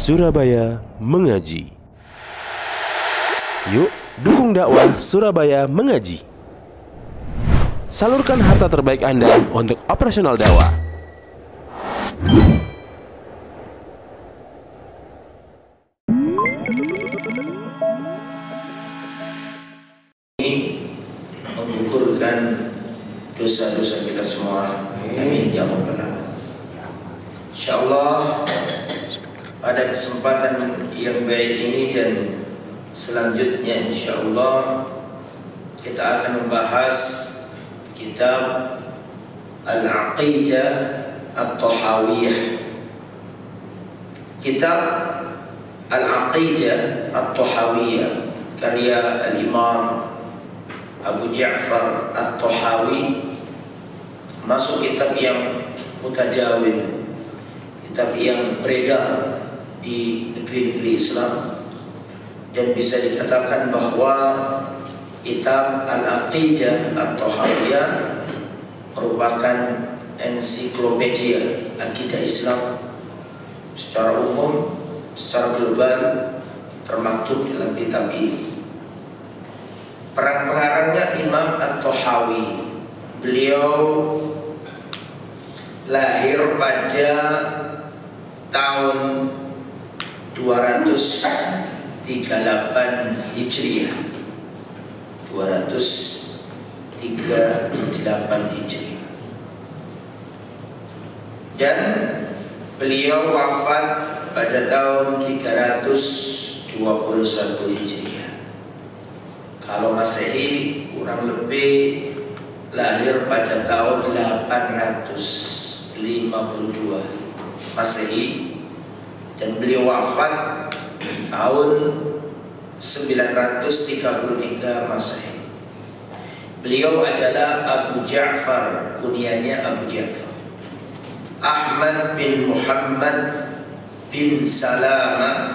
Surabaya Mengaji. Yuk, dukung dakwah Surabaya Mengaji. Salurkan harta terbaik Anda untuk operasional dakwah. Menggugurkan dosa-dosa kita semua. Amin ya rabbal alamin. Insyaallah pada kesempatan yang baik ini dan selanjutnya insyaallah kita akan membahas kitab Al-Aqidah At-Tahawiyah. Kitab Al-Aqidah At-Tahawiyah karya Al-Imam Abu Ja'far At-Tahawi, masuk kitab yang mutajawil, kitab yang beredar di negeri-negeri Islam, dan bisa dikatakan bahwa kitab Al-Aqidah At-Tahawiyah merupakan ensiklopedia akidah Islam secara umum, secara global, termaktub dalam kitab ini. Pengarangnya Imam At-Tahawi. Beliau lahir pada tahun 238 Hijriah. 238 Hijriah. Dan beliau wafat pada tahun 321 Hijriah. Kalau Masehi kurang lebih lahir pada tahun 852 Masehi, dan beliau wafat tahun 933 Masehi. Beliau adalah Abu Ja'far, kunyanya Abu Ja'far Ahmad bin Muhammad bin Salama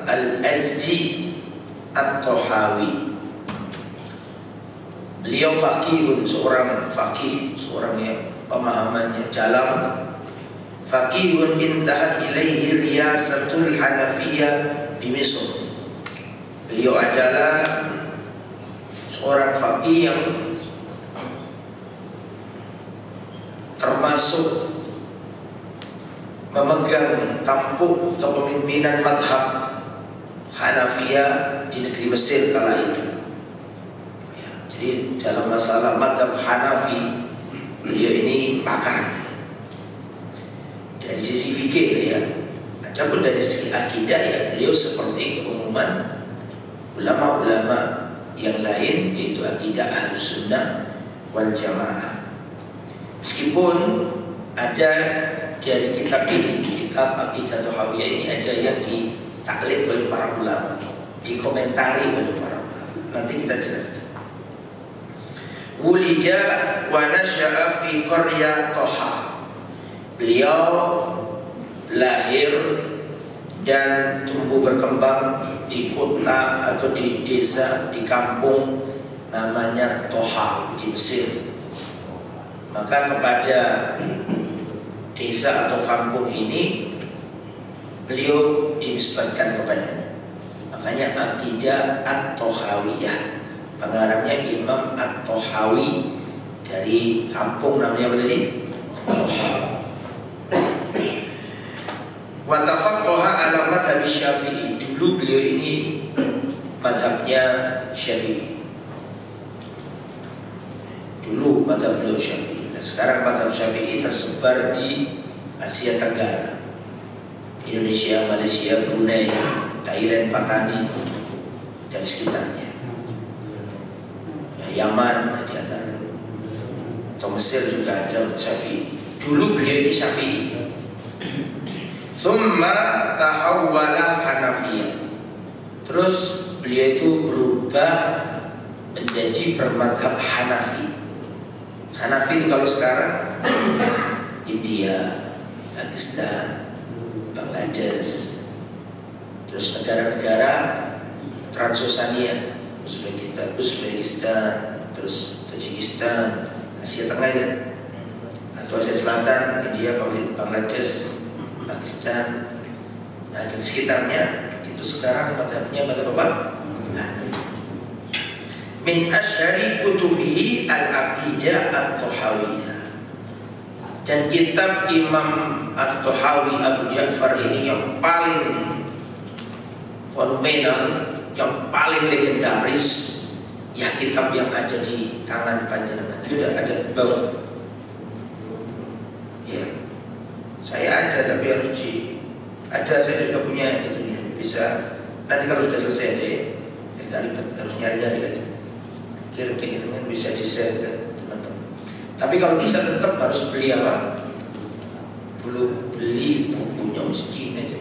Al-Azdi At-Tahawi. Beliau faqihun, seorang faqih, seorang yang pemahamannya dalam. Faqihun intahat ilaihi riyasatul Hanafiyah di Misr. Beliau adalah seorang faqih yang termasuk memegang tampuk kepemimpinan madhab Hanafiyah di negeri Mesir kala itu. Ya, jadi dalam masalah madhab Hanafi, beliau ini pakar dari sisi fikih ya. Adapun dari segi akidah ya, beliau seperti keumuman ulama-ulama yang lain, yaitu akidah Ahlus Sunnah wal Jamaah. Meskipun ada dari kitab ini, kitab Aqidah Tahawiyah ini, ada yang ditaklid oleh para ulama, dikomentari oleh para ulama. Nanti kita jelaskan. Wulida wa nasya'a fi qarya Taha. Beliau lahir dan tumbuh berkembang di kota atau di desa, di kampung namanya Taha di Mesir. Maka kepada desa atau kampung ini beliau dinisbatkan kepadanya. Makanya Aqidah At-Tahawiyah. Pengarangnya Imam At-Tahawi, dari kampung namanya apa tadi? Wa tafaqqaha ala madhhab Syafi'i. Dulu beliau ini madhabnya Syafi'i. Dulu madhab beliau Syafi'i. Sekarang madhab Syafi'i tersebar di Asia Tenggara, Indonesia, Malaysia, Brunei, Thailand, Patani dan sekitarnya. Yaman di antara, atau Mesir juga ada Syafi'i. Dulu beliau ini Syafi'i. Tsumma tahawwala Hanafiyah. Terus beliau itu berubah menjadi bermadhab Hanafi. Hanafi itu kalau sekarang India, Pakistan, Bangladesh, terus negara-negara Transoceania, Uzbekistan, terus Tajikistan, Asia Tengah ya, atau Asia Selatan, India, Bangladesh, Pakistan, dan sekitarnya itu sekarang mazhabnya mazhab apa? Min asyari kutubihi al-aqidah at-Tahawiyah. Dan kitab Imam At-Tahawi Abu Ja'far ini yang paling fenomenal, yang paling legendaris, ya kitab yang ada di tangan panjenengan. Sudah ada bawah. Ya, saya ada tapi harus ada, saya juga punya itu ya. Bisa nanti kalau sudah selesai aja ya. Jadi harus nyari-nyari lagi. Kira-kira dengan bisa di-share ke teman-teman. Tapi kalau bisa tetap harus beli apa? Belum beli bukunya mesti aja.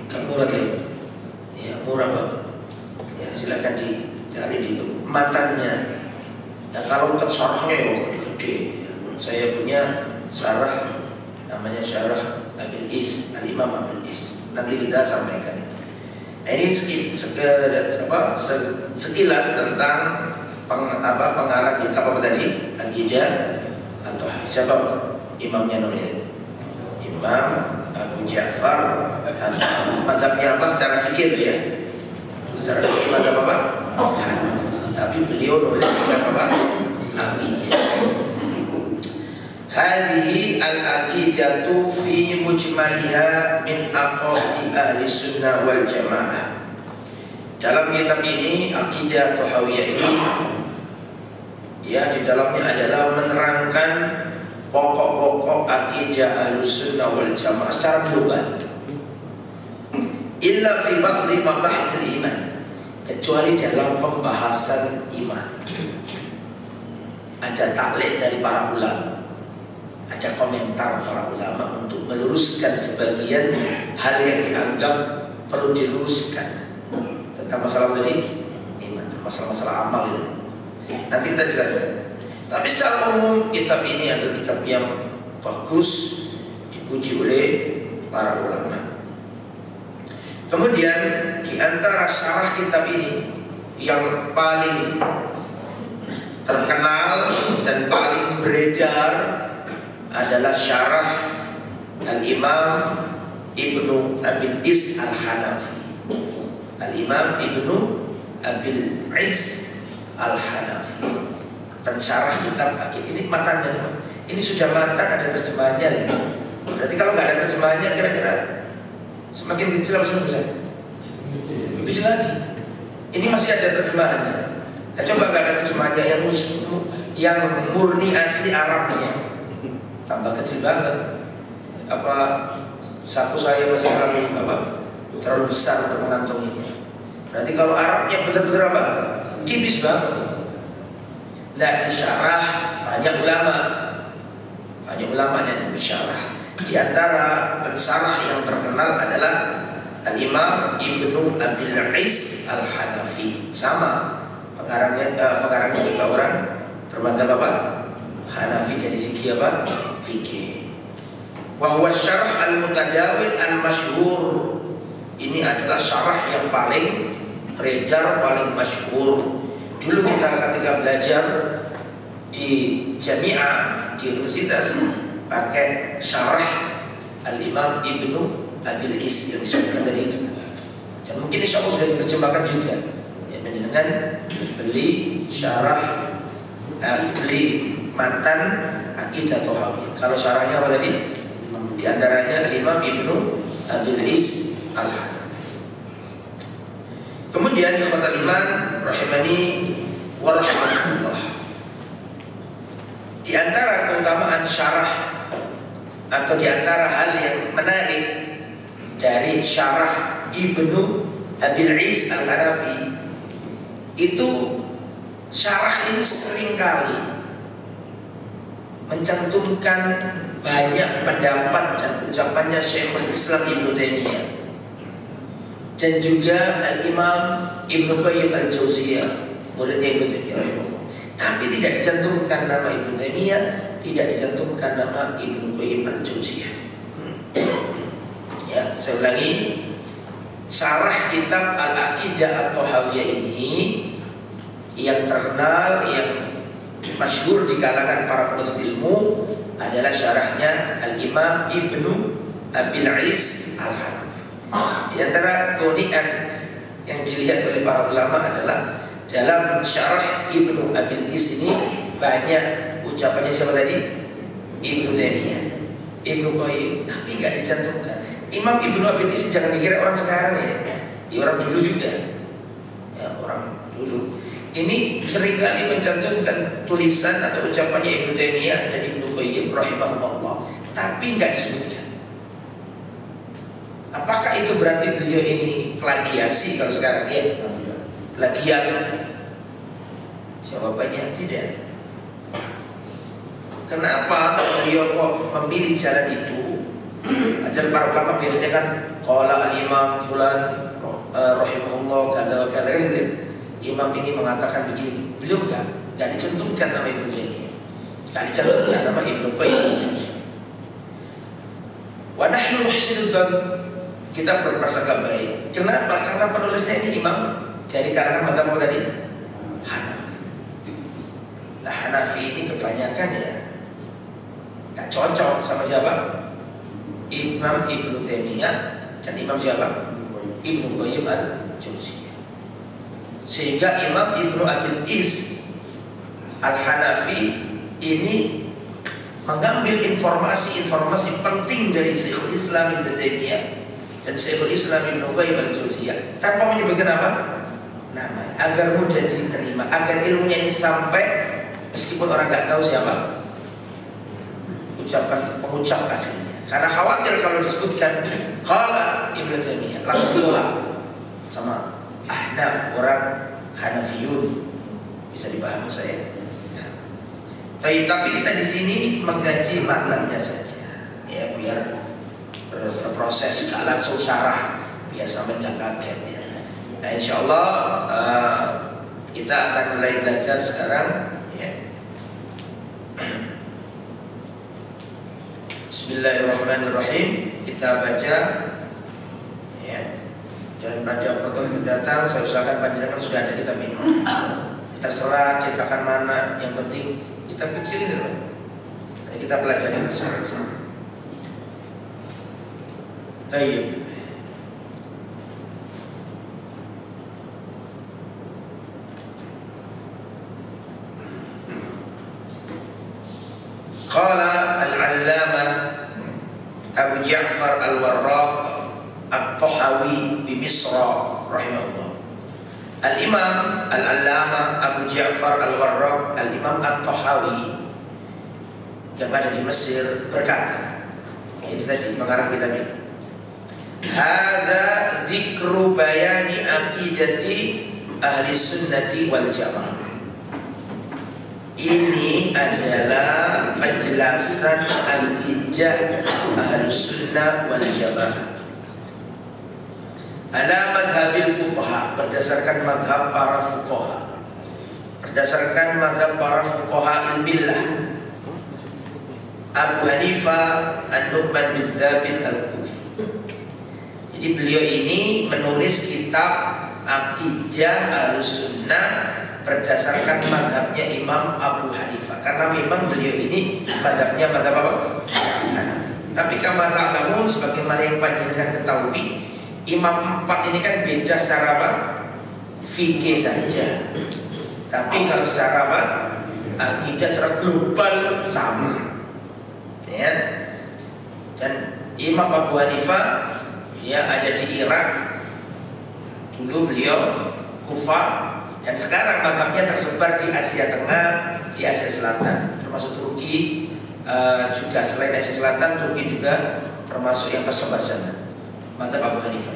Kan murah ya? Ya murah banget. Ya silakan dicari di itu matanya. Ya kalau untuk syarahnya ya gede. Ya, saya punya syarah namanya Syarah Abil Is, Al-Imam Abil Is. Nanti kita sampaikan itu. Nah, ini sekilas tentang pengarang kitab apa tadi? Aqidah atau siapa imamnya namanya? Imam Abu Ja'far. Mazhabnya apa secara fikih ya? Secara fikih mazhab apa? Tapi beliau nulis apa? Aqidah. Hadhihi al-aqidatu fi mujmaliha min aqaidi ahli sunnah wal jamaah. Dalam kitab ini, Aqidah Tahawiyah ini, ya di dalamnya adalah menerangkan pokok-pokok akidah ahli sunnah wal jamaah secara global. Illa fi ba'dhi mabahithil iman, kecuali dalam pembahasan iman. Ada taklid dari para ulama, ada komentar para ulama untuk meluruskan sebagian hal yang dianggap perlu diluruskan tentang masalah tadi iman, masalah-masalah amal itu. Nanti kita jelaskan. Tapi secara umum kitab ini adalah kitab yang bagus, dipuji oleh para ulama. Kemudian di antara syarah kitab ini yang paling terkenal dan paling beredar adalah syarah Al-Imam Ibnu Abil Is Al-Hanafi. Al-Imam Ibnu Abil Is Al-Hanafi, pensyarah kitab Aqidah. Ini matanya, ini sudah matang, ada terjemahannya ya. Berarti kalau nggak ada terjemahannya kira-kira semakin kecil atau semakin besar? Lebih kecil lagi. Ini masih ada terjemahannya. Nah, coba nggak ada terjemahannya yang murni asli Arabnya, tambah kecil banget. Apa saku saya masih terlalu besar untuk mengantonginya. Berarti kalau Arabnya benar-benar apa? Tipis banget. Nah, disyarah banyak ulama yang disyarah. Di antara pensyarah yang terkenal adalah Al-Imam Ibnu Abil Is Al-Hanafi. Sama pengarangnya juga orang bermadzhab apa? Hanafi, dari segi apa? Fikih. Wa huwa syarh al-mutadawil al-masyhur. Ini adalah syarah yang paling beredar, paling masyhur. Dulu kita ketika belajar di jami'ah, di universitas, pakai syarah Al-Imam Ibnu Abil Is yang disebutkan dari itu. Dan mungkin insya Allah sudah diterjemahkan juga. Ya, dengan beli syarah, beli matan Aqidah Tahawiyah. Kalau syarahnya apa tadi? Di antaranya Al-Imam Ibnu Abil Is Al-Hanafi. Kemudian ikhwatal iman rahimani wa rahimakumullah. Di antara keutamaan syarah atau di antara hal yang menarik dari syarah Ibnu Abil Is Al-Hanafi, itu syarah ini seringkali mencantumkan banyak pendapat dan ucapannya Syekhul Islam Ibnu Taimiyah dan juga Al-Imam Ibnu Qayyim Al-Jauziyah, muridnya Ibnu Taimiyah rahimahullah. Tapi tidak dicantumkan nama Ibnu Taimiyah, tidak dicantumkan nama Ibnu Qayyim Al-Jauziyah. Ya, saya ulangi, syarah kitab Al-Aqidah At-Tahawiyah ini yang terkenal, yang masyhur di kalangan para penuntut ilmu adalah syarahnya Al-Imam Ibnu Abil Is Al-Hanafi. Di antara keunikan yang dilihat oleh para ulama adalah dalam syarah Ibnu Abil Is ini banyak ucapannya siapa tadi? Ibnu Taimiyah, Ibnu Qayyim, tapi nggak dicantumkan. Imam Ibnu Abil Is jangan dikira orang sekarang ya orang dulu juga, ya orang dulu. Ini seringkali mencantumkan tulisan atau ucapannya Ibnu Taimiyah dan Ibnu Qayyim rahimahullah, tapi nggak disebutkan. Apakah itu berarti beliau ini plagiasi kalau sekarang ya? Plagiat? Jawabannya tidak. Kenapa beliau kok memilih jalan itu? Padahal para ulama biasanya kan qala al-imam fulan rahimahullah kata kan gitu. Imam ini mengatakan begini. Beliau enggak dicantumkan nama Ibnu Taimiyah. Enggak dicantumkan nama Ibnu Qayyim. Wa nahnu nuhsinu dzan, kita berprasangka baik. Kenapa? Karena penulisnya ini imam dari kalangan mazhab apa tadi? Hanafi. Nah, Hanafi ini kebanyakan ya nggak cocok sama siapa? Imam Ibnu Taimiyah dan Imam siapa? Ibnu Qayyim Al-Jauziyah. Sehingga Imam Ibnu Abil Is Al-Hanafi ini mengambil informasi-informasi penting dari Syekhul Islam Ibnu Taimiyah dan Syekhul Islam Ibnu Qayyim Al-Jauziyah tanpa menyebutkan apa? Nama, agar mudah diterima, agar ilmunya ini sampai meskipun orang nggak tahu siapa ucapan pengucap aslinya. Karena khawatir kalau disebutkan qala Ibnu Taimiyah langsung sama Ahnaf, orang Hanafiyun, bisa dipahami saya. Tapi kita di sini menggaji matanya saja, ya biar berproses, nggak langsung syarah, biar sampai nggak kaget ya. Nah, insya Allah kita akan mulai belajar sekarang. Ya. Bismillahirrahmanirrahim. Kita baca. Ya. Dan pada pertemuan datang saya usahakan panjenengan sudah ada kitab ini. Terserah cetakan mana, yang penting kitab kecil ini loh. Nah, kita pelajari bersama-sama. Baik. Qala al-allamah Abu Ja'far al-Warraq At-Tahawi di Misra rahimahullah. Al-Imam Al-Allamah Abu Ja'far Al-Warraq Al-Imam At-Tahawi yang ada di Mesir berkata, itu tadi pengarang kitab ini, hadza dzikru bayani aqidati ahli sunnati wal jamaah. Ini adalah penjelasan akidah ahli sunnah wal jamaah ala madhabil fuqaha, berdasarkan madhab para fuqaha, berdasarkan madhab para fuqaha ilmillah. Abu Hanifah An-Nu'man bin Thabit Al-Kufi. Jadi beliau ini menulis kitab Aqidah Ahlussunnah berdasarkan madhabnya Imam Abu Hanifah. Karena memang beliau ini madhabnya madhab apa? Tapi kama ta'lamun, sebagaimana yang panjenengan ketahui, Imam empat ini kan beda secara apa? Fikih saja. Tapi kalau secara apa? Akidah secara global sama. Ya. Dan Imam Abu Hanifah ya ada di Irak. Dulu beliau Kufah, dan sekarang madhabnya tersebar di Asia Tengah, di Asia Selatan, termasuk Turki juga. Selain Asia Selatan, Turki juga termasuk yang tersebar sana. Madhab Abu Hanifah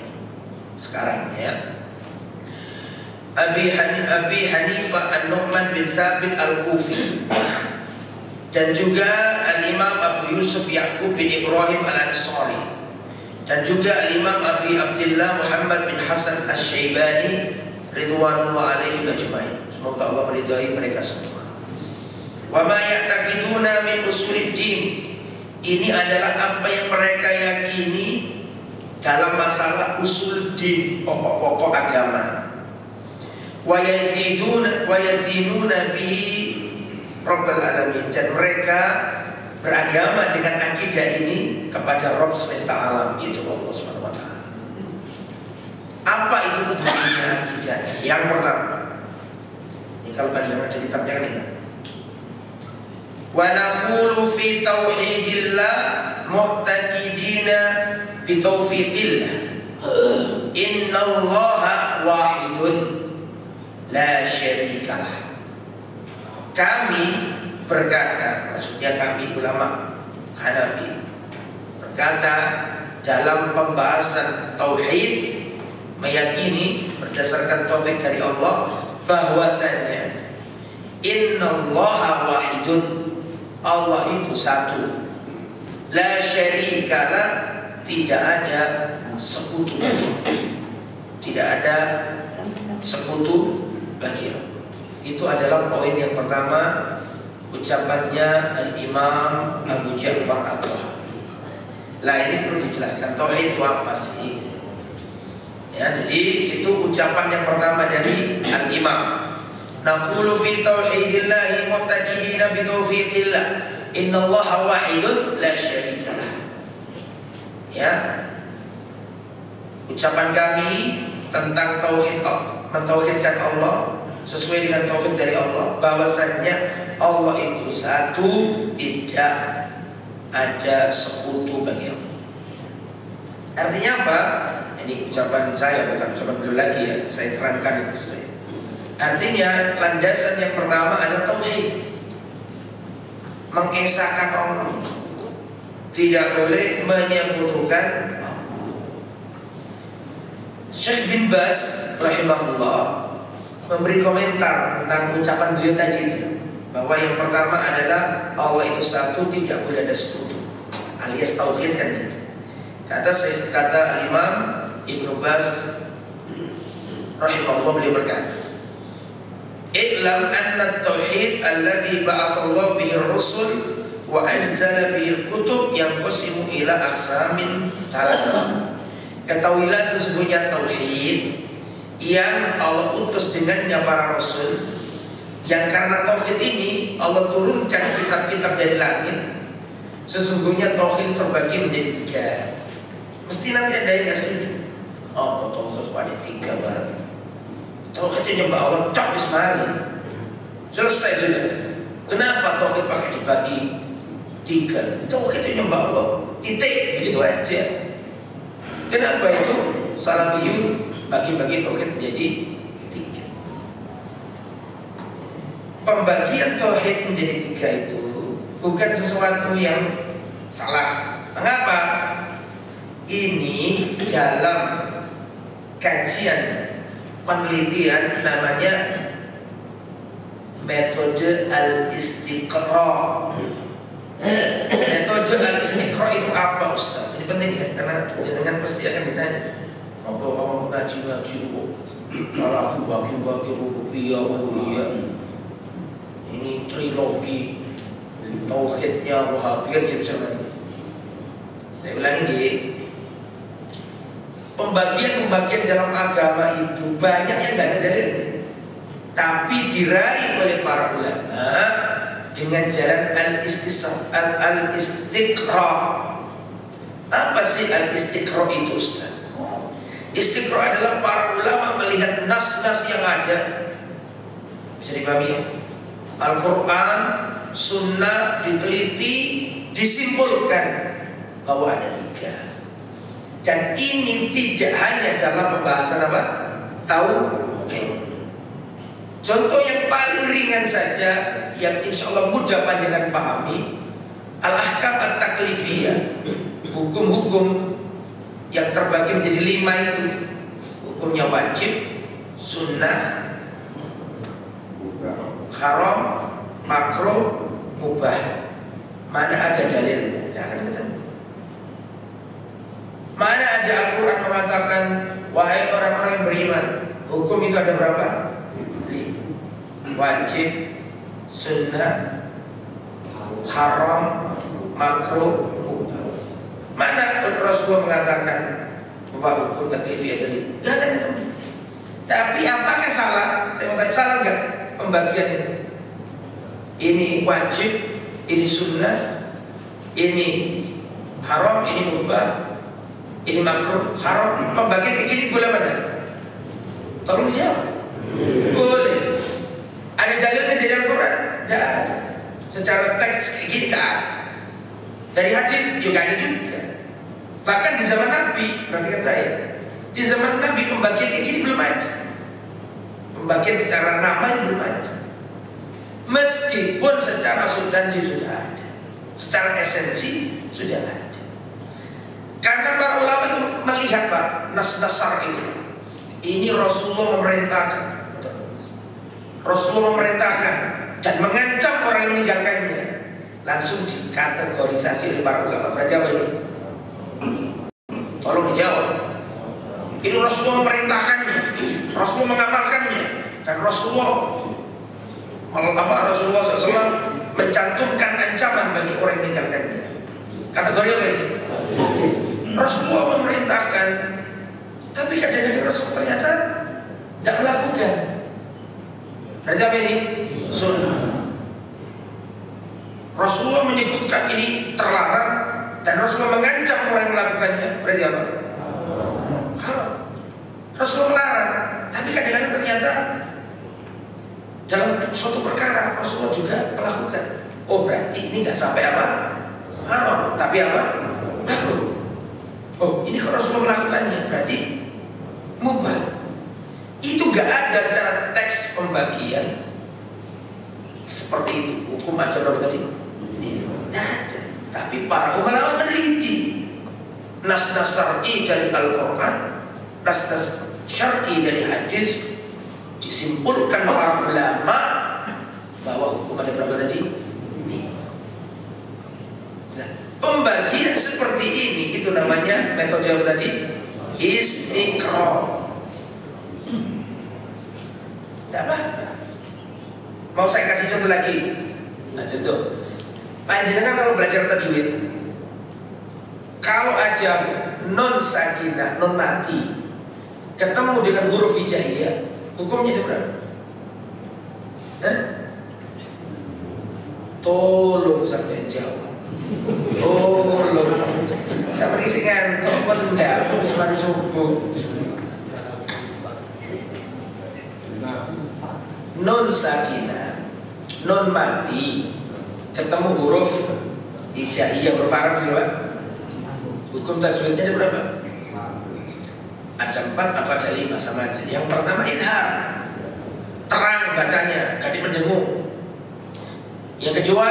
sekarang ya. Abi Hanifah An-Nu'man bin Thabit Al-Kufi, dan juga Al-Imam Abu Yusuf Ya'qub bin Ibrahim Al-Ansari, dan juga Al-Imam Abi Abdullah Muhammad bin Hasan Asy-Syaibani ridwanullah alaihi ajma'in. Semoga Allah meridai mereka semua. Wa ma ya'taqiduna min usuluddin, ini adalah apa yang mereka yakini dalam masalah usul din, pokok-pokok agama. Wa yadinuna bihi Rabbul alamin, dan mereka beragama dengan akidah ini kepada Rabb semesta alam, yaitu Allah Subhanahu wa taala. Apa itu bunyinya akidahnya? Yang pertama, ini kalau kalian ada kitabnya kan ini. Wa naqulu fi tauhidillah mu'taqidina bi taufiqillah. Innallaha wahidun la syarikalah. Kami berkata, maksudnya kami ulama Hanafi berkata dalam pembahasan tauhid, meyakini berdasarkan taufik dari Allah bahwasanya innallaha wahidun, Allah itu satu, la syarikalah, tidak ada sekutu bagi, tidak ada sekutu bagi Allah. Itu adalah poin yang pertama, ucapannya Al-Imam Abu Ja'far At-Tahawi. Lah ini perlu dijelaskan, tauhid itu apa sih? Ya, jadi itu ucapan yang pertama dari Al-Imam. Naqulu fi tauhidillahi mu'taqidina bi taufiqillah. Innallaha wahidun la syarikalah. Ya. Ucapan kami tentang tauhid, mentauhidkan Allah sesuai dengan taufik dari Allah, bahwasanya Allah itu satu, tidak ada sekutu bagi Allah. Artinya apa? Ini ucapan saya, bukan ucapan beliau lagi ya, saya terangkan. Artinya landasan yang pertama adalah tauhid, mengesahkan Allah, tidak boleh menyekutukan Allah. Syekh bin Baz rahimahullah memberi komentar tentang ucapan beliau tadi itu, bahwa yang pertama adalah Allah itu satu, tidak boleh ada sekutu, alias tauhid kan itu. Kata Imam Ibnu Baz rahimahullah, beliau berkata, "I'lam anna at-tauhid alladhi ba'athallahu bihi ar-rusul wa anzala bihi al-kutub yanqasimu ila aqsamin thalathah." Ketahuilah sesungguhnya tauhid yang Allah utus dengannya para rasul, yang karena tauhid ini Allah turunkan kitab-kitab dari langit. Sesungguhnya tauhid terbagi menjadi tiga. Mesti nanti ada yang setuju. Oh, tauhid ada tiga barang. Tauhid itu nyembah Allah, cak bismari. Selesai sudah. Kenapa tauhid pakai dibagi tiga? Tauhid itu nyembah Allah, titik, begitu aja. Kenapa itu salafiyun bagi-bagi tauhid menjadi tiga? Pembagian tauhid menjadi tiga itu bukan sesuatu yang salah. Mengapa? Ini dalam kajian penelitian namanya metode al-istiqra. Metode al-istiqra itu apa, Ustaz? Ini penting ya, karena dengan pasti akan ditanya. Apa ngaji-ngaji kok salah bagi-bagi rububiyah, uluhiyah. Ini trilogi tauhidnya Wahabiyah dia bisa lagi. Saya ulangi nih. Pembagian-pembagian dalam agama itu banyak yang tidak ada dalilnya, tapi diraih oleh para ulama dengan jalan al-istiqra. Apa sih al-istiqra itu, Ustaz? Istiqra adalah para ulama melihat nas-nas yang ada, bisa dipahami ya? Al-Quran, Sunnah diteliti, disimpulkan bahwa ada tiga. Dan ini tidak hanya dalam pembahasan apa? Tauhid. Contoh yang paling ringan saja, yang insya Allah mudah panjenengan pahami, al-ahkam at-taklifiyah, hukum-hukum yang terbagi menjadi 5 itu. Hukumnya wajib, sunnah, haram, makruh, mubah. Mana ada dalilnya? Jangan ketemu. Mana ada Al-Quran mengatakan, wahai orang-orang yang beriman, hukum itu ada berapa? 5. Wajib, sunnah, haram, makruh, mubah. Mana Rasulullah mengatakan bahwa hukum taklifi ada 5? Jangan ketemu. Tapi apakah salah? Saya mau tanya, salah enggak pembagian ini? Ini wajib, ini sunnah, ini haram, ini mubah, ini makruh, haram. Pembagian kayak gini boleh mana? Tolong dijawab. Boleh. Ada dalilnya dari Al-Quran? Tidak ada. Secara teks kayak gini tidak ada. Dari hadis juga ada juga. Bahkan di zaman Nabi, perhatikan saya, di zaman Nabi pembagian kayak gini belum ada. Pembagian secara nama belum ada. Meskipun secara substansi sudah ada, secara esensi sudah ada. Karena para ulama itu melihat Pak, nas-nasar itu, ini Rasulullah memerintahkan, Rasulullah memerintahkan dan mengancam orang yang meninggalkannya, langsung dikategorisasi oleh para ulama. Berarti apa ini? Tolong dijawab. Ini Rasulullah memerintahkannya, Rasulullah mengamalkannya, dan Rasulullah SAW mencantumkan ancaman bagi orang yang meninggalkannya. Kategori apa ini? Rasulullah memerintahkan, tapi kadang-kadang Rasul ternyata tidak melakukan. Berarti apa ini? Sunnah. Rasulullah menyebutkan ini terlarang dan Rasulullah mengancam orang yang melakukannya. Berarti apa? Haram. Rasulullah melarang, tapi kadang-kadang ternyata dalam suatu perkara Rasulullah juga melakukan. Oh, berarti ini nggak sampai apa? Haram, tapi apa? Makruh. Oh, ini kalau Rasulullah melakukannya berarti mubah. Itu nggak ada secara teks pembagian seperti itu. Hukum ada berapa tadi? Tidak ada. Tapi para ulama meneliti nas-nas syar'i dari Al-Quran, nas-nas syar'i dari hadis, disimpulkan para ulama bahwa hukum ada berapa tadi? Nah, pembagian seperti ini itu namanya metode yang tadi istiqra. Tidak apa-apa. Mau saya kasih contoh lagi? Nah, contoh. Panjenengan kalau belajar tajwid, kalau ada non sakinah, non mati, ketemu dengan huruf hijaiyah, hukumnya itu berapa? Tolong sampai jawab. Tolong sampai jawab. Saya pergi ngantuk pun tidak, harus mandi subuh. Non sakinah, non mati, ketemu huruf hijaiyah, huruf Arab gitu Pak. Hukum tajwidnya ada berapa? Ada 4 atau ada 5 sama aja. Yang pertama idhar, terang bacanya, gak dimendengung. Yang kedua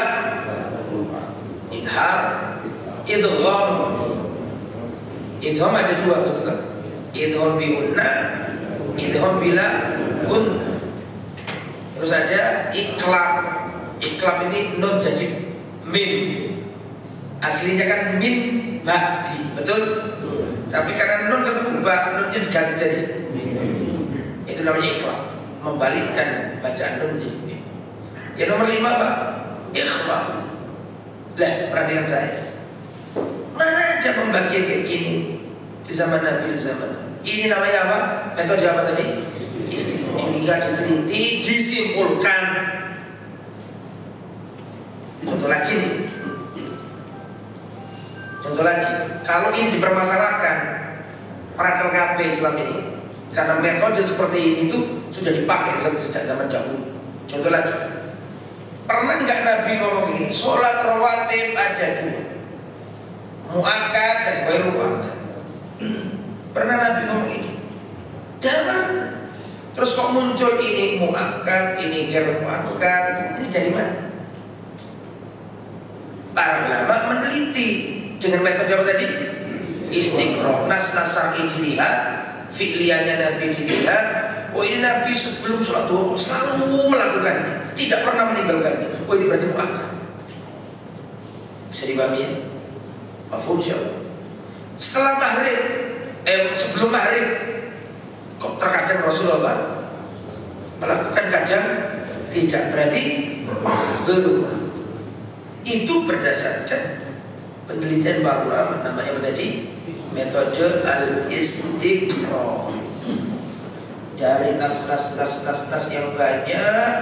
idhar, idgham. Idgham ada 2, betul tak? Idgham bihunna, idgham bila hunna. Terus ada iklab. Iklab ini nun jadi min. Aslinya kan min ba'di, betul? Tapi karena nun ketemu ba, nunnya diganti jadi itu namanya iklab, membalikkan bacaan nun menjadi min. Yang nomor 5 Pak, ikhfa. Lah, perhatikan saya, mana aja pembagian kayak gini di zaman Nabi, di zaman Nabi. Ini namanya apa? Metode apa tadi? Dilihat, diteliti, disimpulkan. Contoh lagi nih. Contoh lagi, kalau ini dipermasalahkan praktek KB Islam ini, karena metode seperti ini tuh sudah dipakai sejak zaman dahulu. Contoh lagi, pernah nggak Nabi ngomong ini? Sholat rawatib ada 2, muakkad dan ghairu muakkad. Pernah Nabi ngomong ini? Jangan. Terus kok muncul ini muakkad, ini ghairu muakkad, ini dari mana? Para ulama meneliti dengan metode apa tadi? Istiqra. Nas-nas syar'i dilihat, fi'liyahnya Nabi dilihat. Oh, ini Nabi sebelum sholat duha selalu melakukannya, tidak pernah meninggalkannya. Oh, ini berarti muakkad. Bisa dipahami ya? Mafhum insyaallah. Setelah maghrib, sebelum maghrib, kok terkadang Rasulullah melakukan, kadang tidak, berarti berubah. Itu berdasarkan penelitian para ulama, namanya tadi metode al-istiqra. Dari nas yang banyak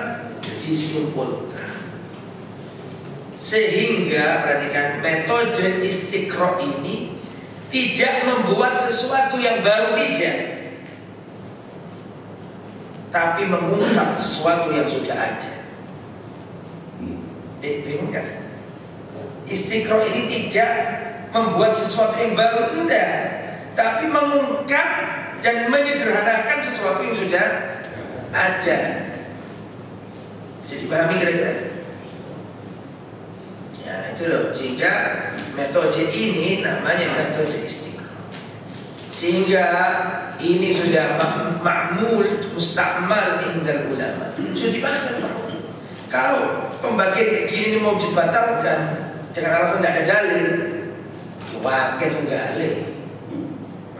disimpulkan. Sehingga perhatikan, metode istiqra ini tidak membuat sesuatu yang baru, tidak, tapi mengungkap sesuatu yang sudah ada. Bingung kan? Istiqra ini tidak membuat sesuatu yang baru, tidak, tapi mengungkap dan menyederhanakan sesuatu yang sudah ada. Bisa dipahami kira-kira? Ya itu loh, sehingga metode ini namanya metode istiqra. Sehingga ini sudah ma'mul, mustakmal indal ulama. Sudah dipakai para ulama. Kalau pembagian kayak gini ini mau dibatalkan dengan alasan tidak ada dalil, pakai tunggale.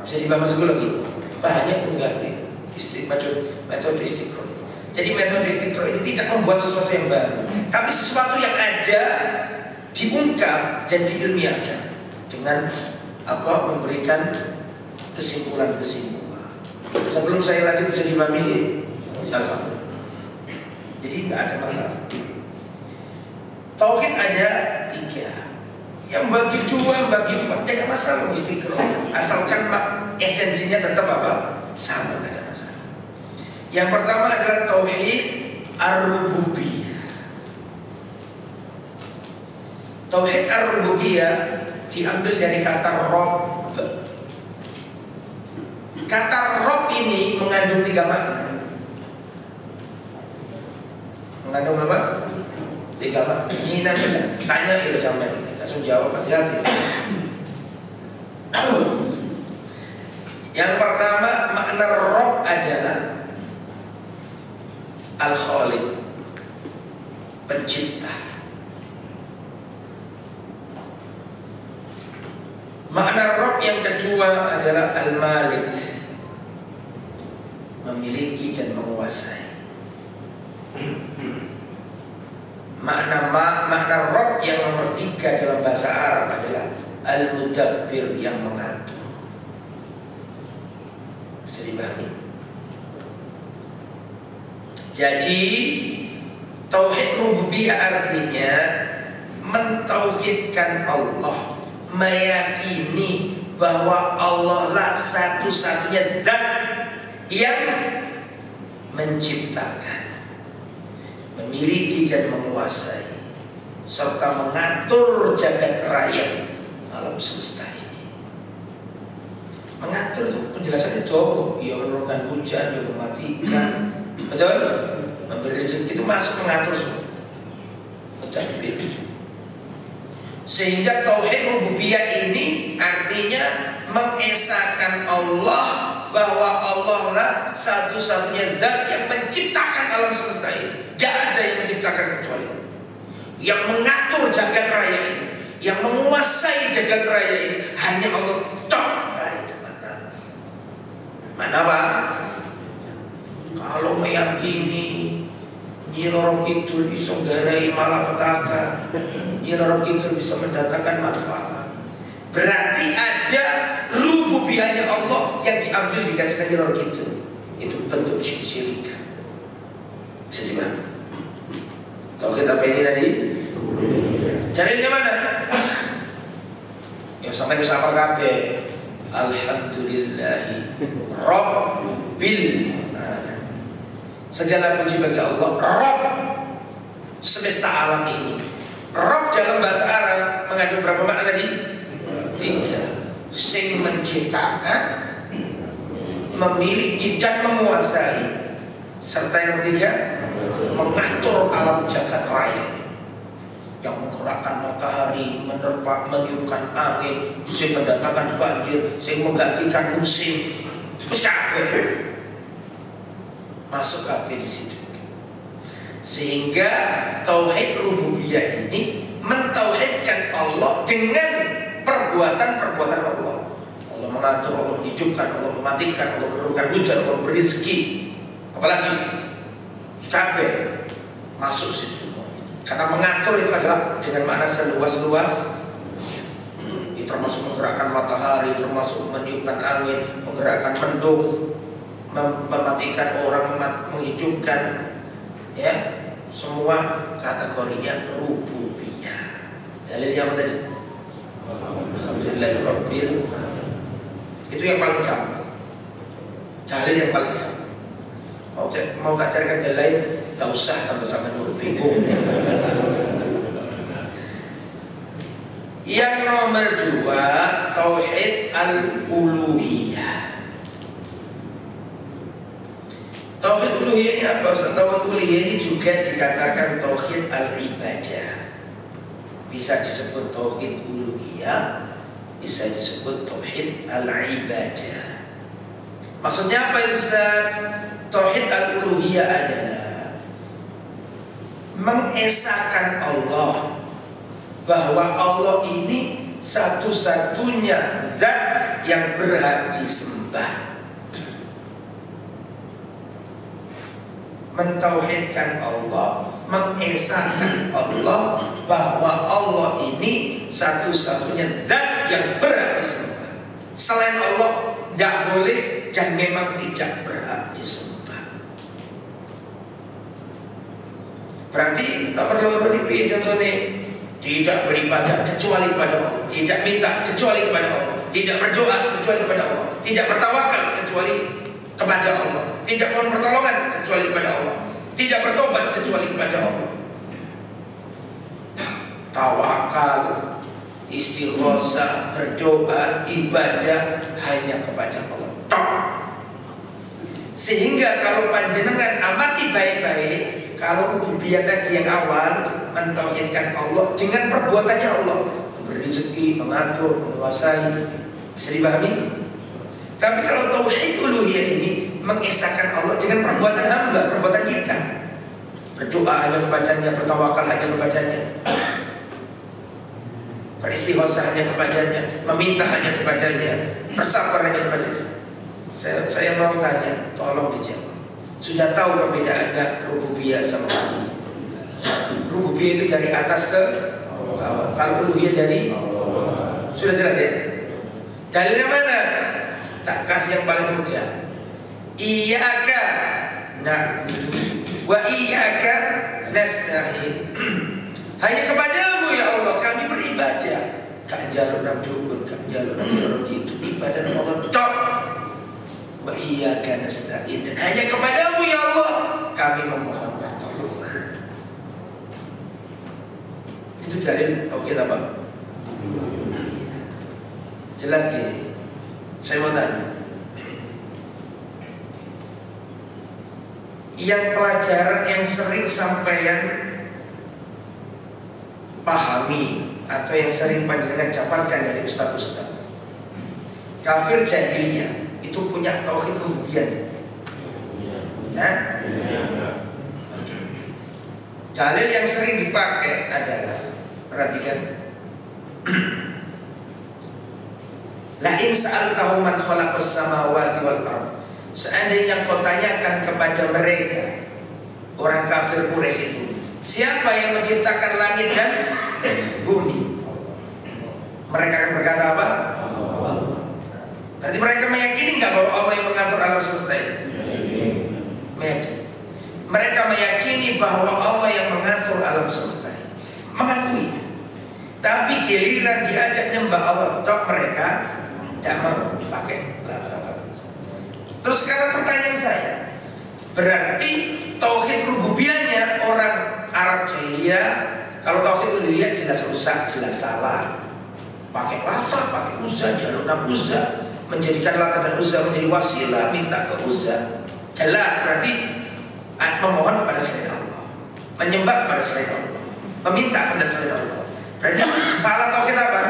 Bisa dibahas dulu lagi. Banyak tunggale. Metode istiqra. Jadi metode istiqra ini tidak membuat sesuatu yang baru, tapi sesuatu yang ada diungkap dan diilmiahkan dengan memberikan kesimpulan-kesimpulan. Sebelum saya lanjut bisa dipahami ya? Jadi tidak ada masalah. Tauhid ada 3, yang bagi 2, bagi 4 tidak masalah istiqra, asalkan esensinya tetap sama, tidak ada masalah. Yang pertama adalah tauhid ar-rububiyah. Tauhid ar-rububiyah diambil dari kata Rabb. Kata Rabb ini mengandung 3 makna. Mengandung apa? 3 makna. Ini nanti tanya itu sampai ini, langsung jawab hati-hati. Yang pertama, makna Rabb adalah Al-Khaliq, pencipta. Makna Rabb yang kedua adalah Al-Malik, memiliki dan menguasai. Makna Rabb yang nomor 3 dalam bahasa Arab adalah Al-Mudabbir, yang mengatur. Bisa dipahami? Jadi tauhid rububiyah artinya mentauhidkan Allah, meyakini bahwa Allah lah satu-satunya zat yang menciptakan, memiliki dan menguasai, serta mengatur jagat raya alam semesta ini. Mengatur itu penjelasannya jauh. Dia menurunkan hujan, dia mematikan, betul? Memberi rezeki itu masuk mengatur semua. Mudabbir. Sehingga tauhid rububiyah ini artinya mengesahkan Allah, bahwa Allah lah satu-satunya zat yang menciptakan alam semesta ini. Tidak ada yang menciptakan kecuali Allah. Yang mengatur jagat raya ini, yang menguasai jagat raya ini hanya Allah. Nah, itu mana Pak? Kalau meyakini Nyi Roro Kidul bisa nggarai malapetaka, Nyi Roro Kidul bisa mendatangkan manfaat, berarti ada rububiyahnya Allah yang diambil dikasihkan Nyi Roro Kidul. Itu bentuk syirik. Bisa dimana? Tauhid apa ini tadi? Dalilnya mana? Ya sampai disapa kabeh. Alhamdulillahi Rabbil alamin. Segala puji bagi Allah, Rabb semesta alam ini. Rabb dalam bahasa Arab mengandung berapa makna tadi? 3. Sing menciptakan, memiliki dan menguasai, serta yang ketiga mengatur alam jagat raya, yang menggerakkan matahari, menerpa, meniupkan angin, bisa mendatangkan banjir, sehingga menggantikan musim. Terus kabeh masuk kabeh di situ. Sehingga tauhid rububiyah ini mentauhidkan Allah dengan perbuatan-perbuatan Allah. Allah mengatur, Allah menghidupkan, Allah mematikan, Allah menurunkan hujan, Allah memberi rezeki. Apalagi kabeh masuk situ. Karena mengatur itu adalah dengan makna seluas-luas. Itu termasuk menggerakkan matahari, termasuk meniupkan angin, menggerakkan mendung, mematikan orang, menghidupkan, ya, semua kategorinya rububiyah. bedanya apa tadi? Alhamdulillahirabbil alamin. Itu yang paling gampang. Dalil yang paling gampang. Mau tak carikan dalil lain, enggak usah sampai bingung. Yang nomor 2, tauhid al-uluhiyah. Tauhid uluhiyah ini apa? Tauhid uluhiyah ini juga dikatakan tauhid al-ibadah. Bisa disebut tauhid uluhiyah, bisa disebut tauhid al-ibadah. Maksudnya apa itu Ustaz? Tauhid al-uluhiyah adalah mengesahkan Allah, bahwa Allah ini satu-satunya zat yang berhak disembah. Mentauhidkan Allah, mengesahkan Allah, bahwa Allah ini satu-satunya zat yang berhak disembah. Selain Allah tidak boleh dan memang tidak berhak disembah. Berarti nomor loro ini tidak beribadah kecuali kepada Allah, tidak minta kecuali kepada Allah, tidak berdoa kecuali kepada Allah, tidak bertawakal kecuali kepada Allah, tidak mohon pertolongan kecuali kepada Allah, tidak bertobat kecuali kepada Allah. Tawakal, istighosah, berdoa, ibadah hanya kepada Allah. Sehingga kalau panjenengan amati baik-baik, kalau rububiyah tadi yang awal mentauhidkan Allah dengan perbuatannya Allah, memberi rezeki, mengatur, menguasai, bisa dipahami. Tapi kalau tauhid uluhiyah ini mengesahkan Allah dengan perbuatan hamba, perbuatan kita. Berdoa hanya kepadanya, bertawakal hanya kepadanya, beristighosah hanya kepadanya, meminta hanya kepadanya, bersabar hanya kepadanya. Saya mau tanya, tolong dijawab. Sudah tahu perbedaannya rububiyah sama uluhiyah? Rububiyah itu dari atas ke bawah, kalau uluhiyah dari bawah. Sudah jelas ya? Dalilnya mana? Tak kasih yang paling mudah. Iyyaka na'budu wa iyyaka nasta'in. Hanya kepadamu ya Allah kami beribadah. Gak jalur nang dukun, gak jalur nang gitu. Ibadah nama Allah tok. Wa iyyaka nasta'in. Dan hanya kepadamu ya Allah kami memohon pertolongan. Itu dalil tauhid apa? Jelas gini. Saya mau tanya, yang pelajaran yang sering sampeyan pahami atau yang sering panjenengan dapatkan dari ustaz-ustaz kafir jahiliyah itu punya tauhid rububiyah. Nah, dalil yang sering dipakai adalah, perhatikan, la in sa'altahum man khalaqas samawati wal ardh. Seandainya kau tanyakan kepada mereka, orang kafir Quraisy itu, siapa yang menciptakan langit dan bumi? Mereka akan berkata apa? Allah. Berarti mereka meyakini nggak bahwa Allah yang mengatur alam semesta ini? Meyakini. Mereka meyakini bahwa Allah yang mengatur alam semesta ini. Mengakui itu. Tapi giliran diajak nyembah Allah, tok mereka tidak mau pakai lata. Terus sekarang pertanyaan saya, berarti tauhid rububiyahnya orang Arab jahiliyah, kalau tauhid uluhiyah jelas rusak, jelas salah. Pakai lata, pakai uzza, jalur nam uzza, menjadikan lata dan uzza menjadi wasilah, minta ke uzza. Jelas berarti memohon kepada selain Allah, menyembah kepada selain Allah, meminta kepada selain Allah. Berarti salah tauhid apa?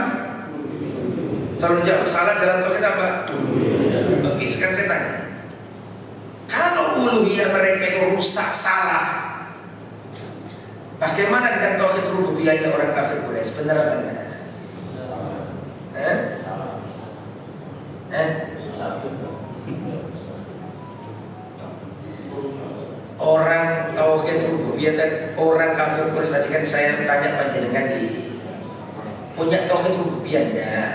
Tolong jawab, salah jalan tauhid apa? Oke, sekarang saya tanya, kalau uluhiyah mereka itu rusak, salah, bagaimana dengan tauhid rububiyahnya orang kafir Quraisy? Benar apa benar? Orang tauhid rububiyah dan orang kafir Quraisy tadi kan saya tanya panjenengan di punya tauhid rububiyah enggak?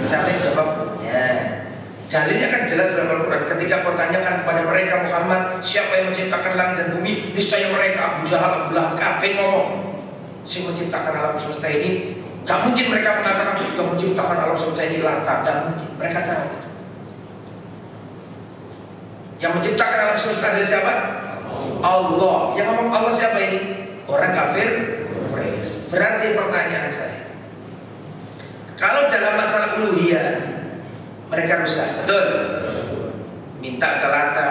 Sampai jawab punya. Dalilnya kan jelas dalam Al-Quran. Ketika kau tanyakan kepada mereka Muhammad, siapa yang menciptakan langit dan bumi? Niscaya mereka Abu Jahal, Abu Lahab, kabeh ngomong, si menciptakan alam semesta ini Gak mungkin mereka mengatakan yang menciptakan alam semesta ini Lata. Gak mungkin. Mereka tahu. Yang menciptakan alam semesta adalah siapa? Allah. Yang ngomong Allah siapa ini? Orang kafir Quraisy. Berarti pertanyaan saya, kalau dalam masalah uluhiyah mereka rusak, betul? Minta ke Lata,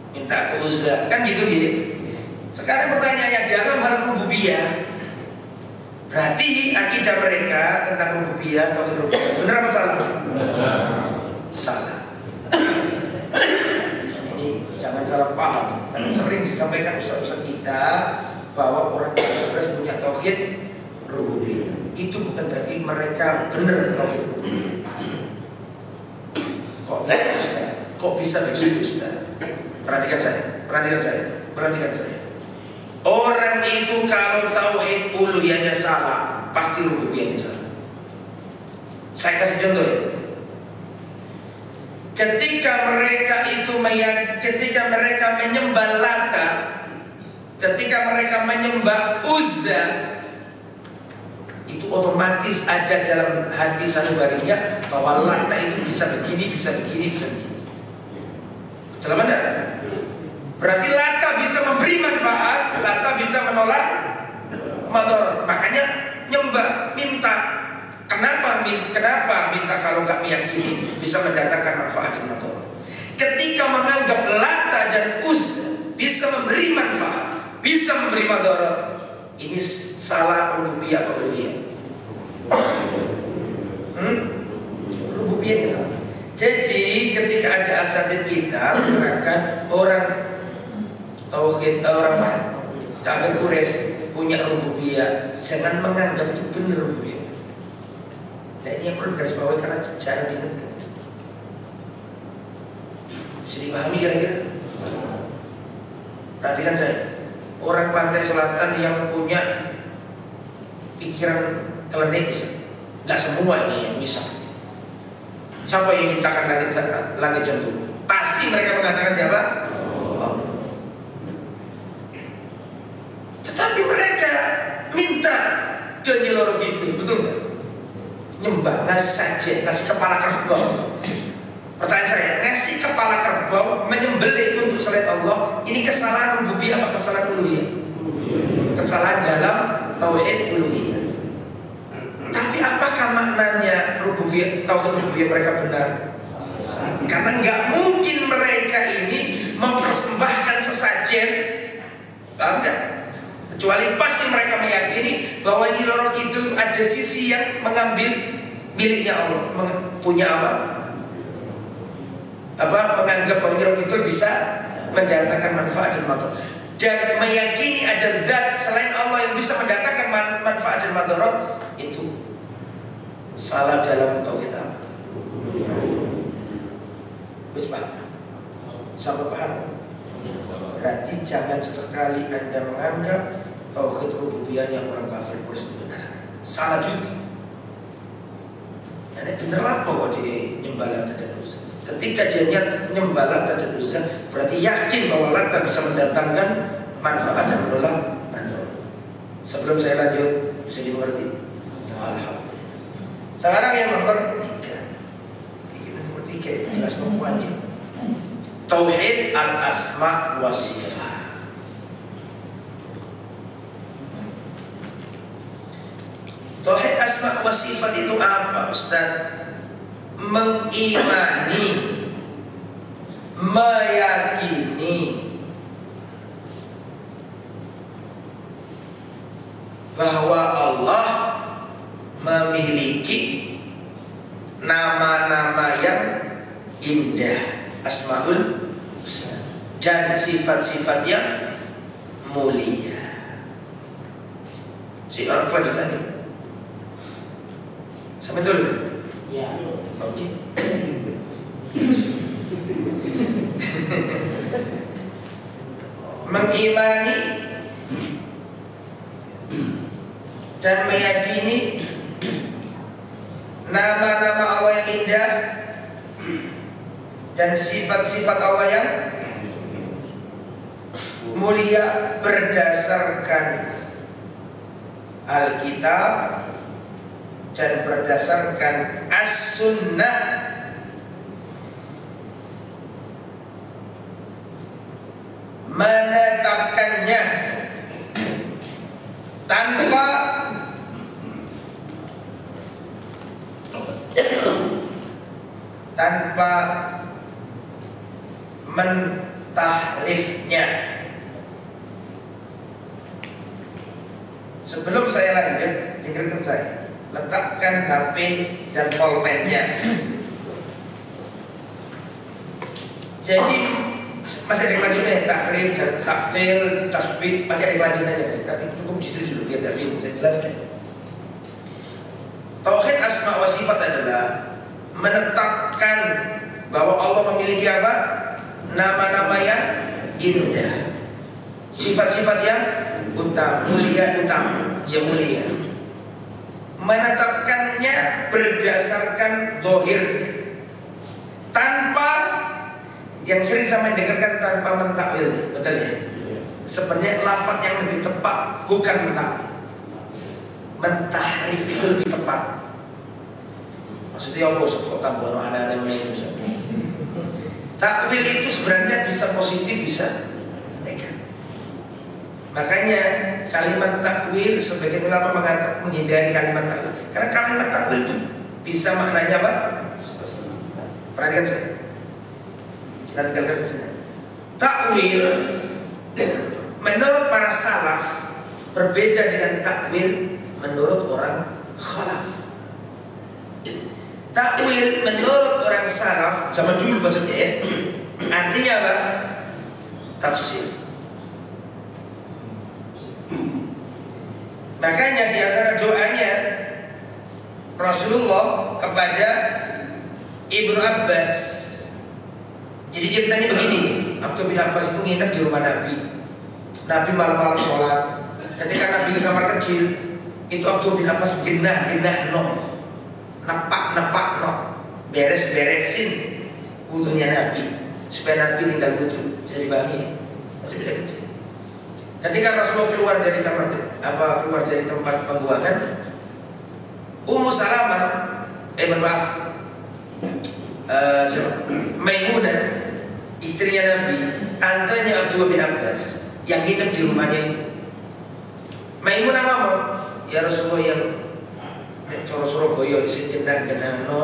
minta ke Uzza, kan gitu gitu. Sekarang pertanyaannya dalam hal rububiyah, berarti akidah mereka tentang rububiyah atau rububiyah benar apa salah? Salah. Ini jangan salah paham. Karena sering disampaikan ustaz-ustaz kita bahwa orang Quraisy punya tauhid rububiyah. Itu bukan berarti mereka benar tauhid rububiyah. Kok bisa begitu, Ustaz? Perhatikan saya. Orang itu kalau tauhid uluhiyahnya salah, pasti rububiyahnya salah. Saya kasih contoh ya. Ketika mereka menyembah Lata, ketika mereka menyembah Uzza, itu otomatis ada dalam hati sanubarinya bahwa Lata itu bisa begini, bisa begini, bisa begini. Dalam mana? Berarti Lata bisa memberi manfaat, Lata bisa menolak mador. Makanya nyembah, minta. Kenapa minta kalau nggak meyakini bisa mendatangkan manfaat dan mador? Ketika menganggap Lata dan Uzza bisa memberi manfaat, bisa memberi mador, ini salah rububiyah atau uluhiyah? Rububiyah salah. Jadi ketika ada asatidz kita menerangkan orang tauhid, orang kafir Quraisy punya rububiyah, jangan menganggap itu benar rububiyah. Nah ini yang perlu garis bawahi karena jarang diingatkan. Bisa dipahami kira-kira? Perhatikan saya, orang pantai selatan yang punya pikiran kelenik bisa, nggak semua ini yang bisa. Siapa yang menciptakan langit dan bumi? Pasti mereka mengatakan siapa? Allah. Tetapi mereka minta ke Nyiloro gitu, betul nggak? Nyembah, ngasih sajen, ngasih kepala kerbau. Pertanyaan saya, ngasih kepala kerbau menyembelih untuk selain Allah, ini kesalahan rububiyah apa kesalahan uluhiyah? Kesalahan dalam tauhid uluhiyah. Tapi apakah maknanya rububiyah, tauhid rububiyah mereka benar? Karena nggak mungkin mereka ini mempersembahkan sesajen, paham nggak? Kecuali pasti mereka meyakini bahwa Nyiloro Kidul ada sisi yang mengambil miliknya Allah, punya apa? Menganggap bahwa Nyiloro Kidul bisa mendatangkan manfaat dan madharat, dan meyakini ada zat selain Allah yang bisa mendatangkan manfaat dan madharat, itu salah dalam tauhid apa? Bisa sampai paham? Berarti jangan sesekali Anda menganggap tauhid rububiyahnya orang kafir Quraisy benar. Salah juga. Karena benar apa kok dia nyembah Lata dan Uzza? Ketika dia nyembah Lata dan Uzza, berarti yakin bahwa Lata bisa mendatangkan manfaat dan menolak manfaat. Sebelum saya lanjut, bisa dimengerti? Alhamdulillah. Sekarang yang nomor 3. Yang nomor 3 itu jelas pokoknya. Tauhid al-asma wa sifat. Tauhid asma wa sifat itu apa, Ustaz? Mengimani, meyakini bahwa Allah memiliki nama-nama yang indah, asmaul husna, dan sifat-sifat yang mulia. Si orang kelanjutannya sampai tulis? Ya. Oke. Mengimani dan meyakini nama-nama Allah yang indah dan sifat-sifat Allah yang mulia berdasarkan Alkitab dan berdasarkan as-sunnah menetapkannya tanpa mentahrifnya. Sebelum saya lanjut, dengarkan saya. Letakkan HP dan pulpennya. Jadi masih ada kelanjutannya, tahrif dan taktil, tasbih, masih ada kelanjutannya. Tapi cukup di situ dulu biar tidak bingung, saya jelaskan. Tauhid asma wa sifat adalah menetapkan bahwa Allah memiliki apa? Nama-nama yang indah, sifat-sifat yang utama, yang mulia. Menetapkannya berdasarkan dohir, tanpa yang sering saya mendengarkan tanpa mentakwil, betul ya? Sebenarnya lafaz yang lebih tepat bukan mentakwil, mentahrif itu lebih tepat. Maksudnya apa? Kok tambah anak-anak itu? Takwil itu sebenarnya bisa positif, bisa negatif. Makanya kalimat takwil sebagian ulama mengatakan menghindari kalimat takwil, karena kalimat takwil itu bisa maknanya apa? Perhatikan saya. Kita tinggalkan saja. Takwil menurut para salaf berbeda dengan takwil menurut orang khalaf. Takwil menurut orang salaf zaman dulu maksudnya ya, artinya apa? Tafsir. Makanya di antara doanya Rasulullah kepada Ibnu Abbas. Jadi ceritanya begini, Abdullah bin Abbas itu nginep di rumah Nabi. Nabi malam-malam sholat. Ketika Nabi di kamar kecil, itu Abdullah bin Abbas genah no, nepak no, beresin wudunya Nabi supaya Nabi tinggal wudu. Bisa dipahami ya? Masih beda kecil. Ketika Rasulullah keluar dari tempat pembuangan, Ummu Salamah, Maimunah, istrinya Nabi, tantenya Abdullah bin Abbas yang hidup di rumahnya itu. Maimunah ngomong, ya Rasulullah yang coro Surabaya isi genah no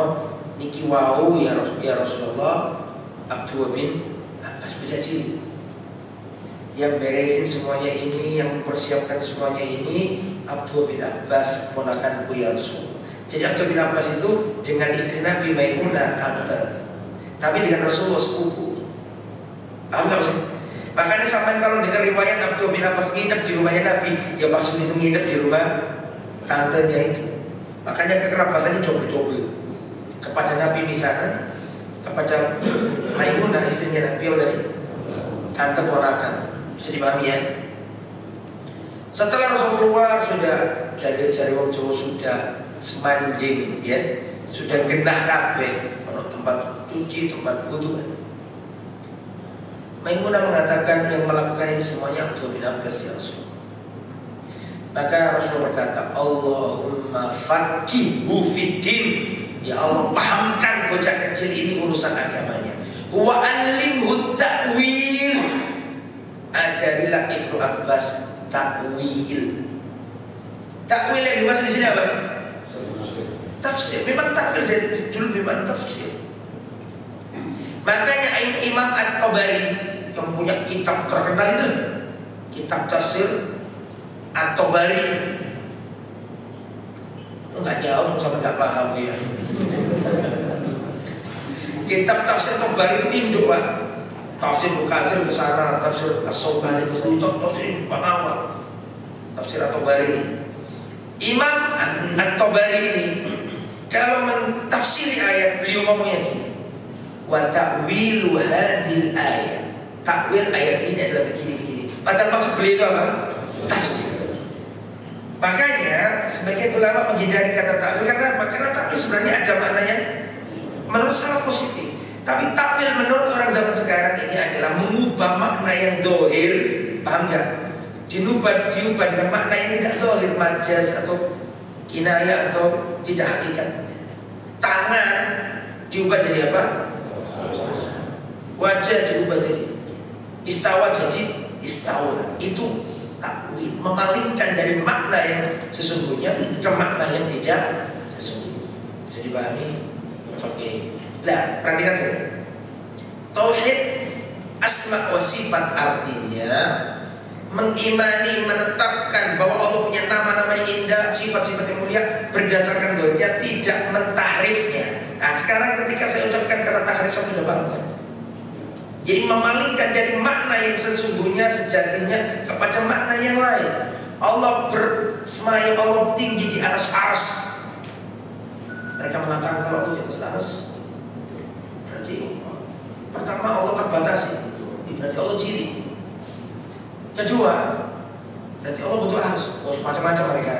niki wau ya Rasulullah, Abdullah bin Abbas bisa cilik yang beresin semuanya ini, yang mempersiapkan semuanya ini Abdullah bin Abbas, ponakanku ya Rasulullah. Jadi Abdullah bin Abbas itu dengan istri Nabi Maimunah tante, tapi dengan Rasulullah sepupu. Paham nggak maksudnya? Makanya sampai kalau dengar riwayat Abdullah bin Abbas nginep di rumahnya Nabi, ya maksudnya itu nginep di rumah tantenya itu. Makanya kekerabatannya double kepada Nabi misalnya, kepada Maimunah istrinya Nabi dari tante ponakan. Bisa dipahami ya? Setelah Rasulullah sudah cari wong Jawa sudah semanding ya, sudah genah kabeh, ono tempat cuci, tempat wudu. Maimunah mengatakan yang melakukan ini semuanya Abdullah bin Abbas ya Rasul. Maka Rasulullah berkata, Allahumma faqihhu fiddin, ya Allah pahamkan bocah kecil ini urusan agamanya. Wa allimhu ta'wil, ajarilah Ibnu Abbas takwil. Takwil yang dimaksud di sini apa? Tafsir. Memang takwil dari dulu memang tafsir. Makanya Imam At-Tabari yang punya kitab terkenal itu, kitab tafsir At-Tabari, enggak jauh sama enggak paham ya. Kitab tafsir At-Tabari itu induk Pak. Tafsir Bukhari ke sana, tafsir As-Sawbani ke situ, tafsir Panawat, tafsir At-Tabari ini. Imam At-Tabari ini kalau mentafsiri ayat, beliau ngomongnya gini, wa ta'wilu hadhil ayat, takwil ayat ini adalah begini-begini. Padahal maksud beliau itu apa? Tafsir. Makanya sebagian ulama menghindari kata takwil karena takwil sebenarnya ada maknanya menurut sangat positif. Tapi takwil menurut orang zaman sekarang ini adalah mengubah makna yang dohir, paham nggak? Diubah dengan makna yang tidak dohir, majas atau kinayah atau tidak hakikat. Tangan diubah jadi apa? Kuasa. Wajah diubah jadi istawa jadi istawa. Itu takwil, memalingkan dari makna yang sesungguhnya ke makna yang tidak sesungguhnya. Bisa dipahami? Oke. Nah, perhatikan saya. Tauhid asma wa sifat artinya mengimani, menetapkan bahwa Allah punya nama-nama yang indah, sifat-sifat yang mulia berdasarkan doanya, tidak mentahrifnya. Nah, sekarang ketika saya ucapkan kata tahrif, saya sudah paham kan? Jadi memalingkan dari makna yang sesungguhnya sejatinya kepada makna yang lain. Allah bersemayam, Allah tinggi di atas arsy. Mereka mengatakan kalau Allah di atas arsy, berarti pertama Allah terbatasi, berarti Allah ciri. Kedua, berarti Allah butuh arsy. Oh, macam-macam mereka.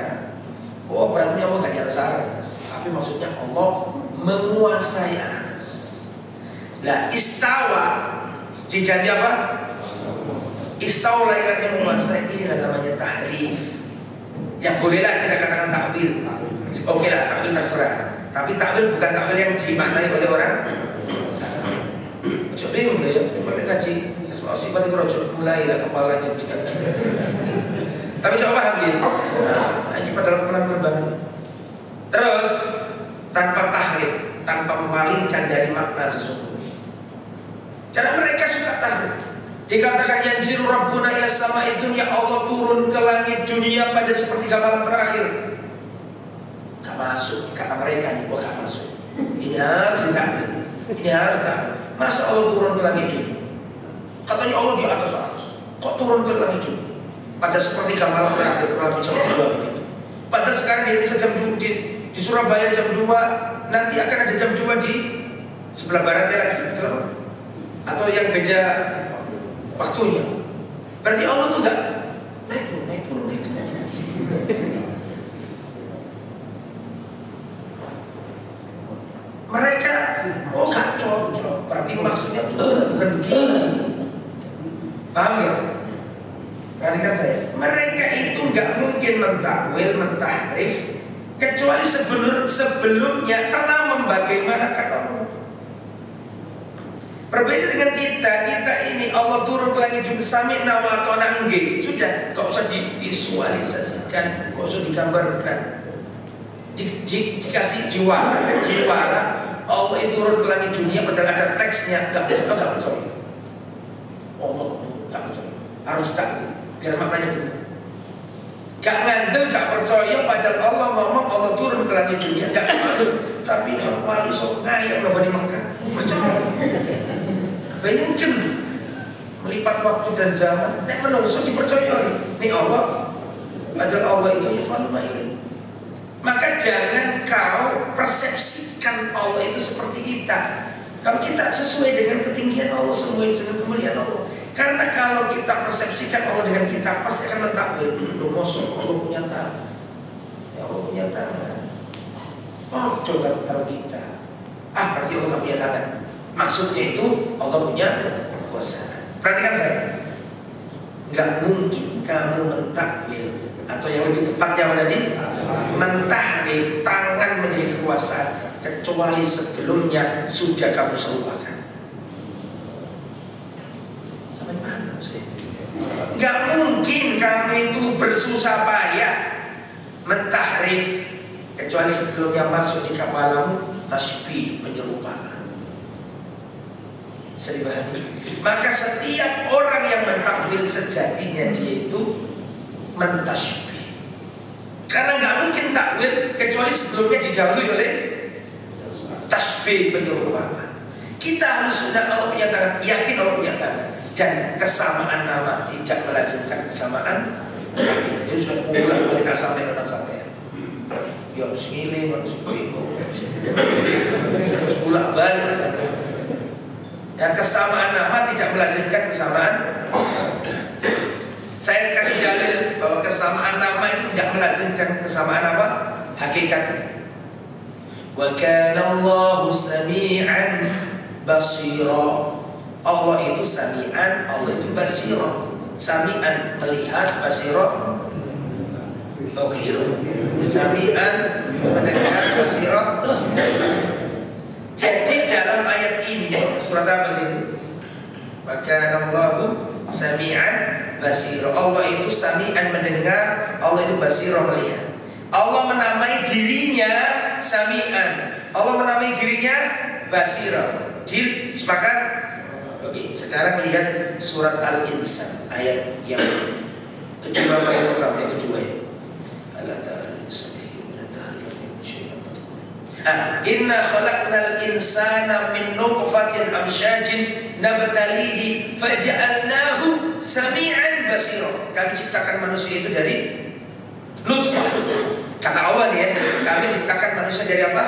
Oh, berarti Allah nggak di atas arsy, tapi maksudnya Allah menguasai arsy. Lah, istawa diganti apa? Istaula yang artinya menguasai. Inilah namanya tahrif. Ya bolehlah kita katakan takwil. Oke lah, takwil terserah. Tapi takwil bukan takwil yang dimaknai oleh orang. Coba bingung ya, mereka ngaji asma sifat itu rojo mulailah kepalanya. Tapi coba paham dia. Ini padahal pelan-pelan banget. Terus tanpa tahrif, tanpa memalingkan dari makna sesungguhnya. Karena mereka suka tahrif. Dikatakan yanzilu rabbuna ila sama'i dunya, Allah turun ke langit dunia pada sepertiga malam terakhir. Gak masuk kata mereka nih, gak masuk. Ini harus ditakwil. Ini harus tahrif. Masa Allah turun ke langit dunia? Katanya Allah di atas atas. Kok turun ke langit dunia? Pada sepertiga malam terakhir, kurang jam 2 begitu. Padahal sekarang di Indonesia jam 2, di Surabaya jam 2, nanti akan ada jam 2 di sebelah baratnya lagi, betul apa? Atau yang beda waktunya. Berarti Allah tuh gak naik turun. Mereka gak cocok. Berarti maksudnya tuh bukan begini. Paham ya? Perhatikan saya. Mereka itu gak mungkin mentakwil, mentahrif kecuali sebelumnya telah membagaimanakan Allah. Berbeda dengan kita ini Allah turun ke langit dunia sami'na wa ata'na nggih. Sudah, gak usah divisualisasikan, gak usah digambarkan. Dikasih jiwara Allah itu turun ke langit dunia padahal ada teksnya, gak percaya. Allah gak percaya. Harus tahu biar maknanya benar. Gak ngandel, gak percaya padahal Allah ngomong Allah turun ke langit dunia, gak percaya. Tapi orang wali sok ngayam loh di Mekah. Percaya. Bayangkan melipat waktu dan zaman. Nek menungso dipercayai. Ini Allah. Padahal Allah itu ya falumairi. Maka jangan kau persepsikan Allah itu seperti kita. Kalau kita sesuai dengan ketinggian Allah, semua itu dengan kemuliaan Allah. Karena kalau kita persepsikan Allah dengan kita, pasti akan mentakwil. Lu mosok Allah punya tangan. Ya Allah punya tangan. Oh, coba kalau kita. Berarti Allah gak punya tangan. Maksudnya itu Allah punya kekuasaan. Perhatikan saya. Gak mungkin kamu mentakwil, atau yang lebih tepatnya tadi, mentahrif tangan menjadi kekuasaan, kecuali sebelumnya sudah kamu serupakan. Sampai mana saya? Gak mungkin kamu itu bersusah payah mentahrif kecuali sebelumnya masuk di kepalamu tasbih, penyerupaan. Bisa dipahami? Maka setiap orang yang mentakwil sejatinya dia itu mentasbih. Karena nggak mungkin takwil kecuali sebelumnya dijauhi oleh tasbih, penyerupaan. Kita harus sudah Allah punya tangan, yakin Allah punya tangan, dan kesamaan nama tidak melazimkan kesamaan. Jadi sudah pulang balik sampai orang sampai. Ya harus ngilih, harus bingung, harus pulang balik sampai. Ya, kesamaan nama tidak melazimkan kesamaan. Saya kasih dalil bahwa kesamaan nama itu tidak melazimkan kesamaan apa? Hakikat. Wa kana Allahu sami'an basira. Allah itu sami'an, Allah itu basira. Sami'an melihat, basira keliru. Sami'an mendengar, basira. Jadi dalam ayat ini surat apa sih? Maka Allahu Sami'an basira. Allah itu Sami'an mendengar, Allah itu basira melihat. Allah menamai dirinya Sami'an, Allah menamai dirinya basira. Sepakat? Oke, sekarang lihat surat Al-Insan ayat yang kedua paling utama, yang kedua ya. Allah Ta'ala inna khalaqnal insana min nutfatin amsyajin nabtalihi faja'alnahu sami'an basira. Kami ciptakan manusia itu dari nutfah. Kata Allah nih ya, kami ciptakan manusia dari apa?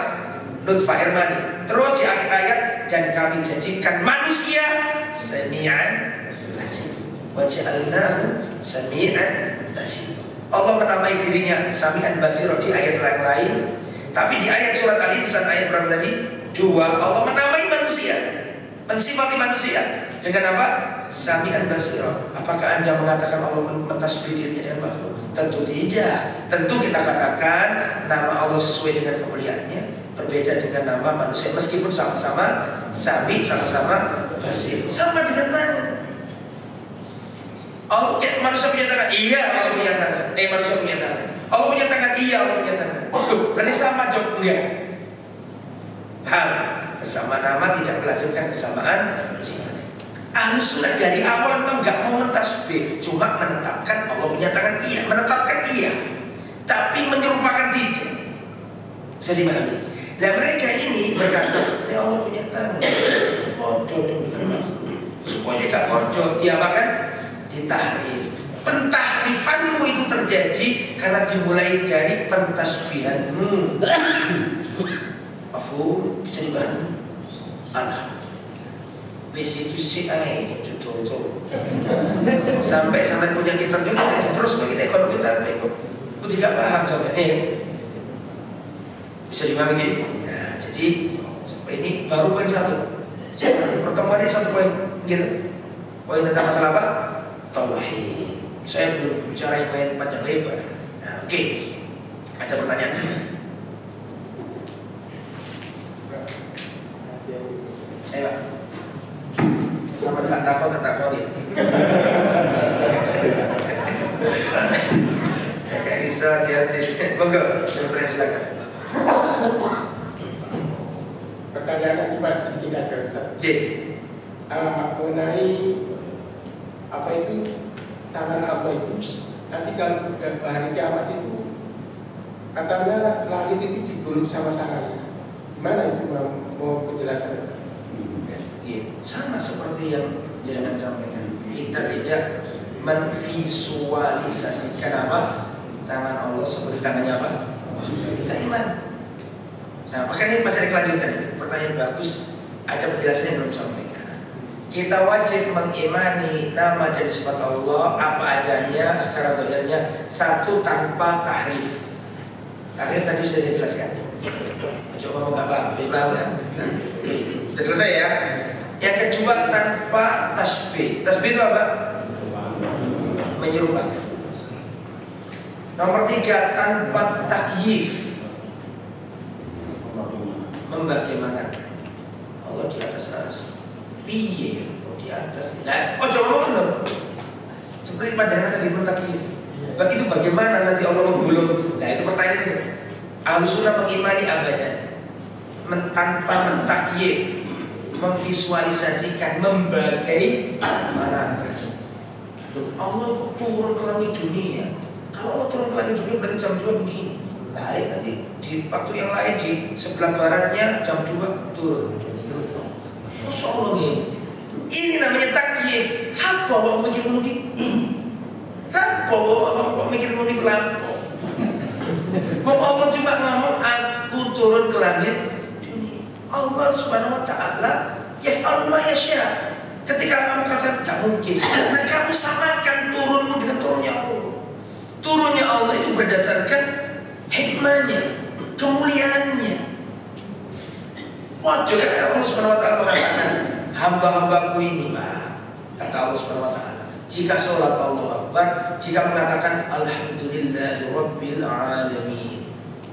Nutfah, air mani. Terus di akhir ayat, dan kami jadikan manusia sami'an basira. Waja'alnahu sami'an basira. Allah menamai dirinya sami'an basira di ayat yang lain. Tapi di ayat surat Al-Insan ayat berapa tadi? 2, Allah menamai manusia, mensifati manusia dengan apa? Sami'an basira. Apakah Anda mengatakan Allah mentasbih dirinya dengan makhluk? Tentu tidak. Tentu kita katakan nama Allah sesuai dengan kemuliaannya berbeda dengan nama manusia, meskipun sama-sama Sami, sama-sama basir, sama dengan tangan. Oh, manusia punya tangan? Iya, Allah punya tangan. Manusia punya tangan. Allah punya tangan? Iya, Allah punya tangan. Berarti sama dong? Enggak. Paham? Kesamaan nama tidak melazimkan kesamaan sifat. Ahlus sunnah dari awal memang nggak mau mentasbih, cuma menetapkan Allah punya tangan, iya, menetapkan iya, tapi menyerupakan tidak. Bisa dipahami? Nah mereka ini berkata, ya Allah punya tangan, bodoh dong dengan makhluk. Supaya gak bodoh, dia apakan? Ditahrif. Pentahrifanmu itu terjadi karena dimulai dari pentasbihanmu. Mafhum? Bisa dipahami? Alhamdulillah. Wis itu sih ae jodoh. Sampai punya kita terus begini ekonomi kita kok tidak paham sampai bisa dipahami gini. Nah, jadi ini baru poin 1. Pertemuan ini 1 poin gitu. Poin tentang masalah apa? Tauhid. Saya belum bicara yang lain panjang lebar. Nah, oke. Ada pertanyaan sih? Ayo Pak. Sama nggak takut ya. Kayak Isa hati-hati. Monggo, saya silakan. Pertanyaan cuma sedikit aja Ustaz. Mengenai apa itu tangan apa itu? Nanti kalau hari kiamat itu katanya langit itu digulung sama tangan. Gimana itu mau penjelasannya? Sama seperti yang jangan sampaikan. Kita tidak menvisualisasikan apa tangan Allah seperti tangannya apa. Kita iman. Nah, makanya ini masih ada kelanjutan. Pertanyaan bagus. Ada penjelasan yang belum sampaikan. Kita wajib mengimani nama dan sifat Allah apa adanya secara zahirnya, satu tanpa tahrif. Tahrif tadi sudah saya jelaskan. Coba ngomong apa? Paham kan? Sudah selesai ya. Yang kedua tanpa tasbih. Tasbih itu apa? Menyerupakan. Nomor 3 tanpa takyif. Membagaimanakan. Allah di atas piye? Oh di atas. Nah, coba ngomong. Seperti pandangan tadi mentakyif. Begitu bagaimana nanti Allah menggulung? Nah itu pertanyaannya. Ahlus sunnah mengimani abadnya. Tanpa mentakyif, memvisualisasikan, membagaimanakan. Allah turun ke langit dunia. Kalau Allah turun ke langit dunia berarti jam 2 begini. Balik nanti di waktu yang lain di sebelah baratnya jam 2 turun. Masya Allah ini namanya takyif. Apa orang mikir-mikir? Apa orang mikir-mikir lampau? Allah cuma ngomong aku turun ke langit. Allah Subhanahu wa taala yaf'alu ma yasha. Ketika kamu katakan tak mungkin, nah kamu samakan turunmu dengan turunnya Allah. Turunnya Allah itu berdasarkan hikmahnya, kemuliaannya. Waduh, kan Allah Subhanahu wa taala mengatakan, hamba-hambaku ini, kata Allah Subhanahu wa taala, jika sholat Allahu Akbar, jika mengatakan alhamdulillahi rabbil alamin,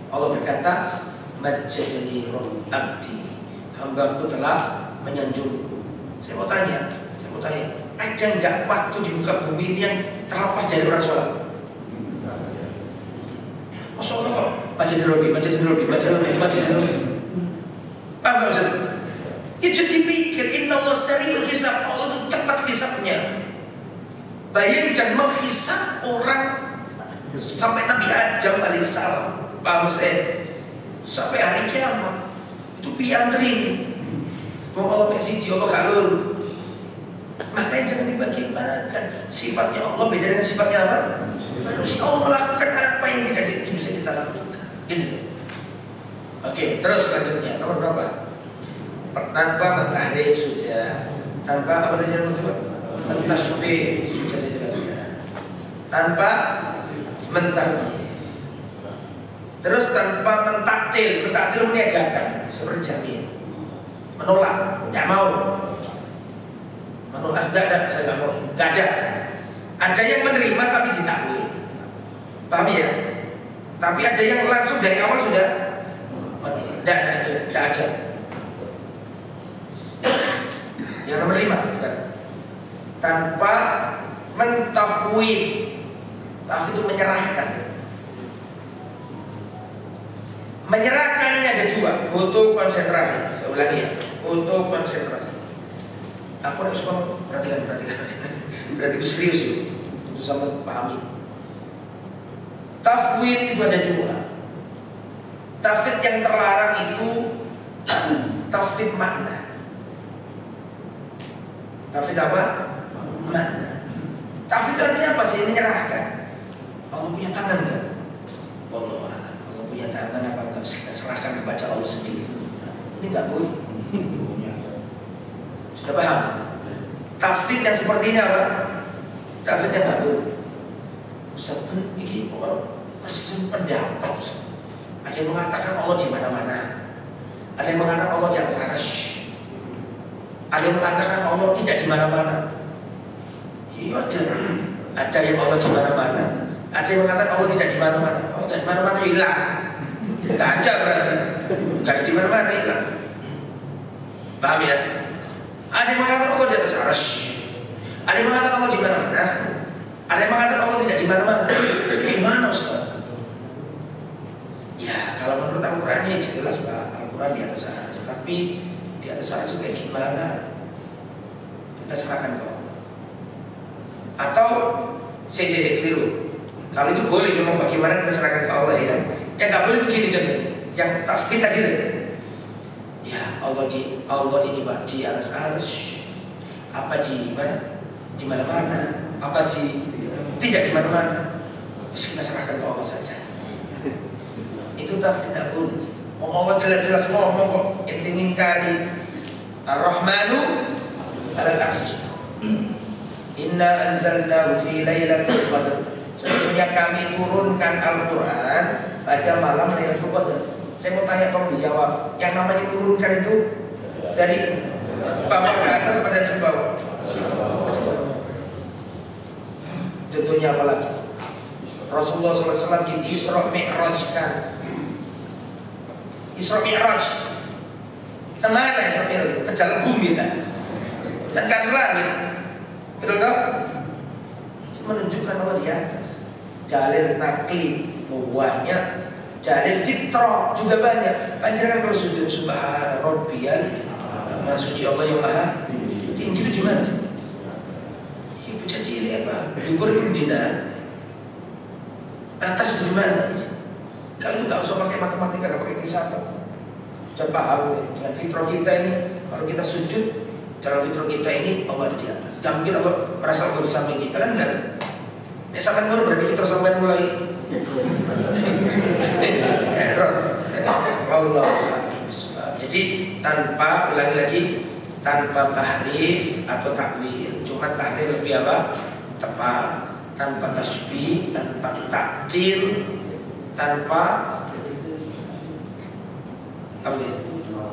Allah berkata, majjadani rabb abdi, hambaku telah menyanjungku. Saya mau tanya, ada nggak waktu di muka bumi ini yang terlepas dari orang sholat? Masya Allah kok, majjadani rabbi. Paham nggak maksudnya? Itu dipikir, inna Allah sari'ul hisab, Allah itu cepat hisabnya. Bayangkan menghisab orang sampai Nabi Adam alaihissalam, paham saya? Sampai hari kiamat itu piantri. Mau Allah mesiji, Allah galur. Makanya jangan dibagi-bagikan. Sifatnya Allah beda dengan sifatnya apa? Manusia. Allah melakukan apa yang tidak bisa kita lakukan. Gitu. Oke, terus selanjutnya nomor berapa? Tanpa mentahrif sudah, tanpa apa tadi yang tasbih sudah saya jelaskan. Tanpa mentahrif. Terus tanpa mentaktil meniadakan seperti jamin, menolak, tidak mau, menolak, tidak, saya tidak mau, tidak ada. Ada yang menerima tapi ditakwil, paham ya? Tapi ada yang langsung dari awal sudah tidak ada. Yang nomor 5 sekarang, tanpa mentafwid. Tafwid itu menyerahkan. Menyerahkan ini ada 2, butuh konsentrasi. Saya ulangi ya, butuh konsentrasi. Aku harus perhatikan. Berarti itu serius ya, itu sama pahami. Tafwid itu ada 2. Tafwid yang terlarang itu tafwid makna. Tafwid apa? Makna. Tafwid artinya apa sih? Menyerahkan. Allah punya tangan kan? Allah punya tangan apa enggak, kita serahkan kepada Allah sendiri. Ini enggak boleh. Sudah paham? Tafwid yang seperti ini apa? Tafwid yang enggak boleh. Ustaz, ini orang masih pendapat. Ada yang mengatakan Allah di mana-mana. Ada yang mengatakan Allah di atas arsy. Ada yang mengatakan Allah tidak di mana-mana. Iya ada yang Allah di mana-mana. Ada yang mengatakan Allah tidak di mana-mana. Allah tidak di mana-mana hilang. Tidak ada berarti. Tidak di mana-mana hilang. Paham ya? Ada yang mengatakan Allah di atas arsy. Ada yang mengatakan Allah di mana-mana. Ada yang mengatakan Allah tidak di mana-mana. Gimana Ustaz? Ya kalau menurut Al-Quran ya jelas Pak, Al-Quran di atas arsy. Tapi di atas arsy kayak gimana? Kita serahkan ke Allah. Atau saya keliru. Kalau itu boleh memang bagaimana kita serahkan ke Allah ya kan? Ya nggak boleh begini contohnya. Yang tafwid tadi ya Allah ini Pak di atas arsy. Apa di mana? Di mana-mana. Apa tidak di mana-mana. Kita serahkan ke Allah saja. Itu tafwid tidak boleh. Allah jelas-jelas ngomong kok. Intinya kali Ar-Rahmanu alal arsy. Inna anzalnahu fi lailatul qadr. Sesungguhnya kami turunkan Al-Quran pada malam Lailatul Qadar. Saya mau tanya, kamu dijawab. Yang namanya turunkan itu dari bawah ke atas pada dari bawah. Contohnya apa lagi? Rasulullah SAW di Isra Mi'rajkan. Isra Mi'raj kemana Isra Mi'raj? Ke dalam bumi kan? Dan ke atas langit. Betul tak? Itu menunjukkan Allah di atas. Dalil nakli banyak, dalil fitrah juga banyak. Panjangan kalau sujud subhana rabbiyal maha suci Allah yang maha tinggi itu gimana sih? Ibu caci ini apa? Dukur itu dina atas gimana? Kalau itu nggak usah pakai matematika, nggak pakai filsafat. Sudah paham gitu. Dengan fitrah kita ini, kalau kita sujud dalam fitrah kita ini Allah ada di atas. Gak mungkin Allah merasa Allah di samping kita kan enggak? Sampai baru berarti fitrah sampai mulai error. Allah. Jadi tanpa ulangi lagi, tanpa tahrif atau takwil. Cuma tahrif lebih apa? Tepat. Tanpa tasbih, tanpa takdir, tanpa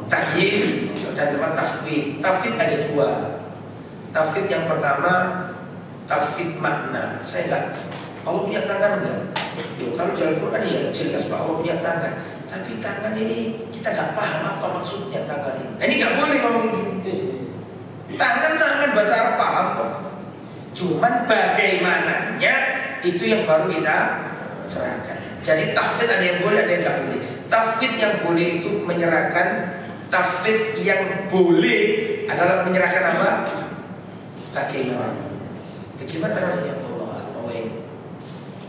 takyif dan tanpa tafwid. Tafwid ada 2. Tafwid yang pertama tafwid makna. Saya enggak. Allah punya tangan enggak? Kalau dalam Quran ya jelas bahwa Allah punya tangan, tapi tangan ini kita nggak paham apa maksudnya tangan ini. Ini nggak boleh ngomong gini. Tangan bahasa Arab paham kok. Cuman bagaimananya itu yang baru kita serahkan. Jadi tafwid ada yang boleh, ada yang nggak boleh. Tafwid yang boleh itu menyerahkan. Tafwid yang boleh adalah menyerahkan apa? Bagaimana namanya Allah?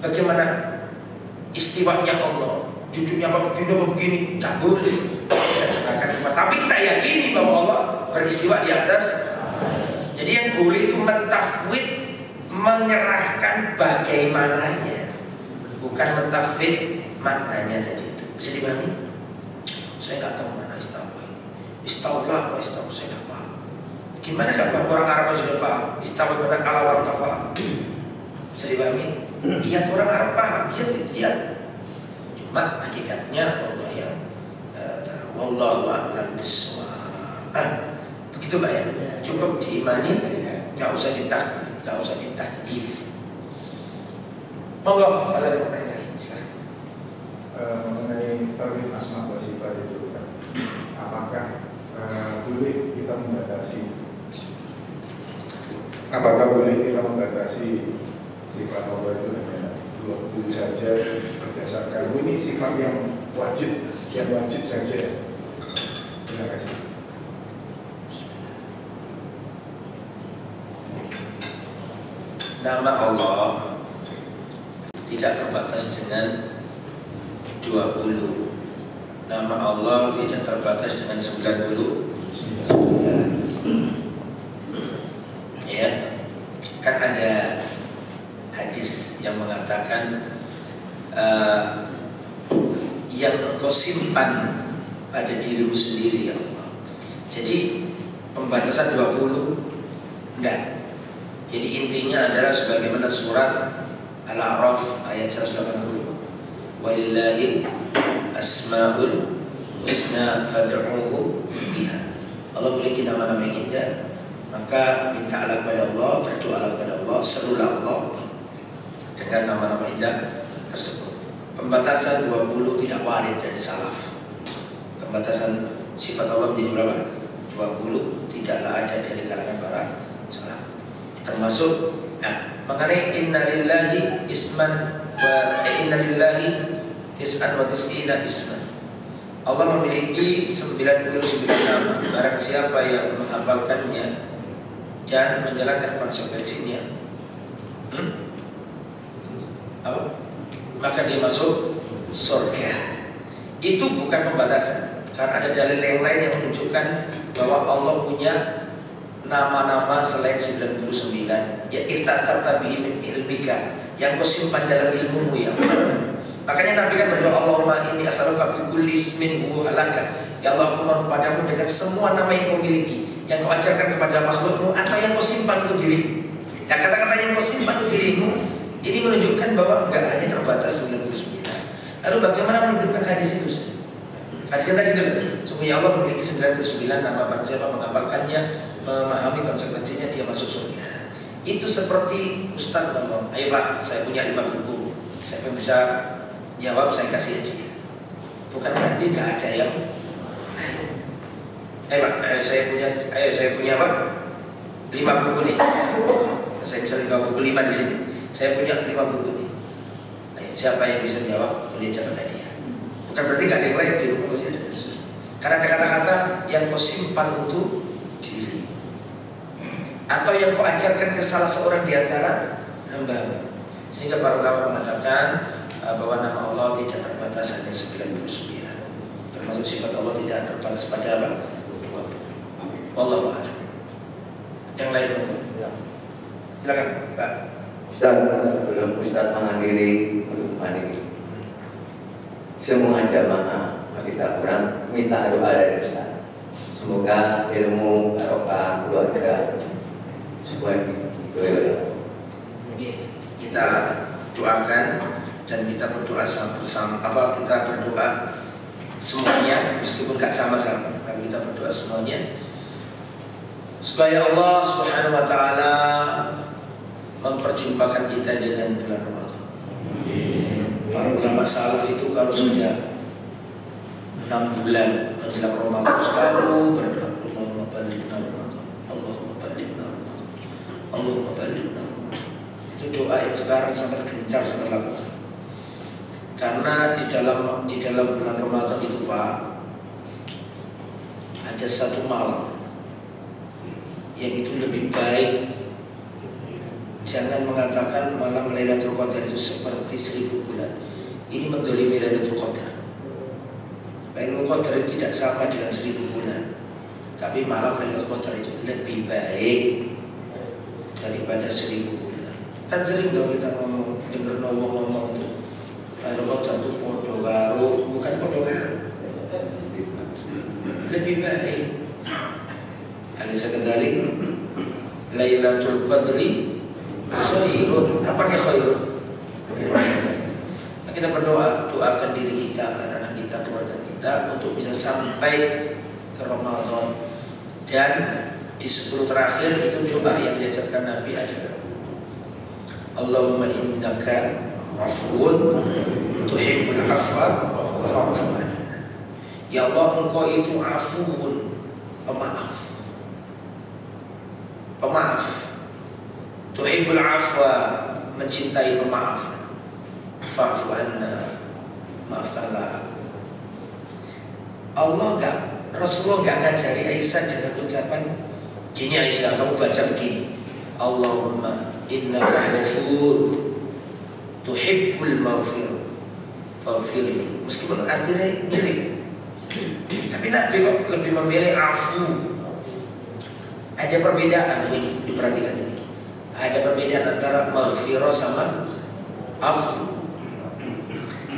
Bagaimana istiwanya Allah? Jujurnya apa begini? Tak boleh. Kita serahkan cuma. Tapi kita yakini bahwa Allah beristiwa di atas. Jadi yang boleh itu mentafwid, menyerahkan bagaimananya, bukan mentafwid maknanya tadi itu. Bisa dipahami? Saya nggak tahu mana istawa ini. Istawa apa istawa? Saya nggak paham. Gimana nggak paham? Orang Arab sudah paham. Istawa benar ala wartafa. Bisa dipahami? Lihat orang Arab paham. Lihat. Cuma hakikatnya Allah yang tahu. Wallahu a'lam bishawab. Begitu Pak ya. Cukup diimani, nggak usah ditakwil, nggak usah ditakyif. Monggo, kalau ada pertanyaan lagi, silakan. Mengenai tauhid asma wa sifat itu, apakah boleh kita membatasi? Apakah boleh kita membatasi sifat Allah itu hanya 20 saja berdasarkan ini sifat yang wajib saja? Terima kasih. Nama Allah tidak terbatas dengan 20. Nama Allah tidak terbatas dengan 99. Ya, kan ada hadis yang mengatakan yang engkau simpan pada dirimu sendiri ya Allah. Jadi pembatasan 20 enggak. Jadi intinya adalah sebagaimana surat Al-A'raf ayat 180. Walillahil asmaul husna fad'uhu biha. Allah memiliki nama-nama yang indah, maka mintalah kepada Allah, berdoalah kepada Allah, serulah Allah dengan nama-nama indah tersebut. Pembatasan 20 tidak warid dari salaf. Pembatasan sifat Allah menjadi berapa? 20 tidaklah ada dari kalangan para salaf. Termasuk mengenai innalillahi isman wa innalillahi tis'an wa tis'ina isman. Allah memiliki 99 nama. Barang siapa yang menghafalkannya dan menjalankan konsekuensinya, maka dia masuk surga. Itu bukan pembatasan, karena ada dalil yang lain yang menunjukkan bahwa Allah punya nama-nama selain 99, ya istatsarta bihi min ilmika, yang kau simpan dalam ilmumu ya Allah. Makanya Nabi kan berdoa, Allahumma inni as'aluka bi kulli ismin huwa laka. Ya Allah, aku mohon padamu dengan semua nama yang kau miliki, yang kau ajarkan kepada makhlukmu, atau yang kau simpan untuk dirimu. Dan kata-kata yang kau simpan untuk dirimu ini menunjukkan bahwa enggak hanya terbatas 99. Lalu bagaimana menunjukkan hadis itu? Hadisnya tadi itu, sungguhnya Allah memiliki 99 nama, barang siapa menghafalkannya, memahami konsekuensinya, dia masuk surga. Itu seperti Ustaz ngomong, ayo Pak, saya punya 5 buku, saya bisa jawab, saya kasih aja. Bukan berarti nggak ada yang ayo Pak, saya punya apa? 5 buku nih. Saya bisa 5 buku, 5 di sini. Saya punya 5 buku nih. Ayo, siapa yang bisa jawab, boleh catat hadiah. Bukan berarti nggak ada yang lain di rumah, masih ada. Karena ada kata-kata yang kau simpan untuk diri, atau yang kau ajarkan ke salah seorang di antara hamba. Sehingga para ulama mengatakan bahwa nama Allah tidak terbatas hanya 99. Termasuk sifat Allah tidak terbatas pada apa? 20. Wallahu a'lam. Yang lain monggo. Ya. Silakan, Pak. Ustaz, sebelum Ustaz mengakhiri pertemuan ini, saya mengajak masih tak kurang minta doa dari Ustaz. Semoga ilmu barokah keluarga semua itu. Kita doakan dan kita berdoa sama-sama. Kita berdoa semuanya, meskipun gak sama-sama, tapi kita berdoa semuanya supaya Allah Subhanahu wa taala memperjumpakan kita dengan bulan Ramadan. Para ulama salaf itu kalau sudah 6 bulan menjelang Ramadan selalu berdoa, Allahumma ballighna Ramadan, Allahumma ballighna Ramadan, Allahumma ballighna Ramadan. Itu doa yang sekarang sangat gencar sangat lakukan. Karena di dalam bulan Ramadan itu Pak, ada satu malam yang itu lebih baik. Jangan mengatakan malam Lailatul Qadar itu seperti 1000 bulan. Ini mendolimi Lailatul Qadar. Lailatul Qadar itu tidak sama dengan 1000 bulan. Tapi malam Lailatul Qadar itu lebih baik daripada 1000 bulan. Kan sering dong kita ngomong, dengar ngomong itu Lailatul Qadar itu podo karo, bukan podo karo, lebih baik. Alisa kadzalik Lailatul Qadri khairun. Apa yang khairun? Nah, kita berdoa, doakan diri kita, anak-anak kita, keluarga kita untuk bisa sampai ke Ramadan. Dan di 10 terakhir itu doa yang diajarkan Nabi adalah Allahumma innaka afuwun tuhibbul afwa fa'fu anna. Ya Allah, Engkau itu afuwun, pemaaf. Tuhibbul afwa, mencintai pemaaf. Fa'fu anna, maafkanlah aku. Rasulullah enggak ngajari Aisyah dengan ucapan gini, Aisyah kamu baca begini, Allahumma innaka ghafur tuhibbul maghfirah faghfirli. Meskipun artinya mirip, tapi Nabi kok lebih memilih afu. Ada perbedaan ini, diperhatikan ini. Ada perbedaan antara maghfirah sama afu.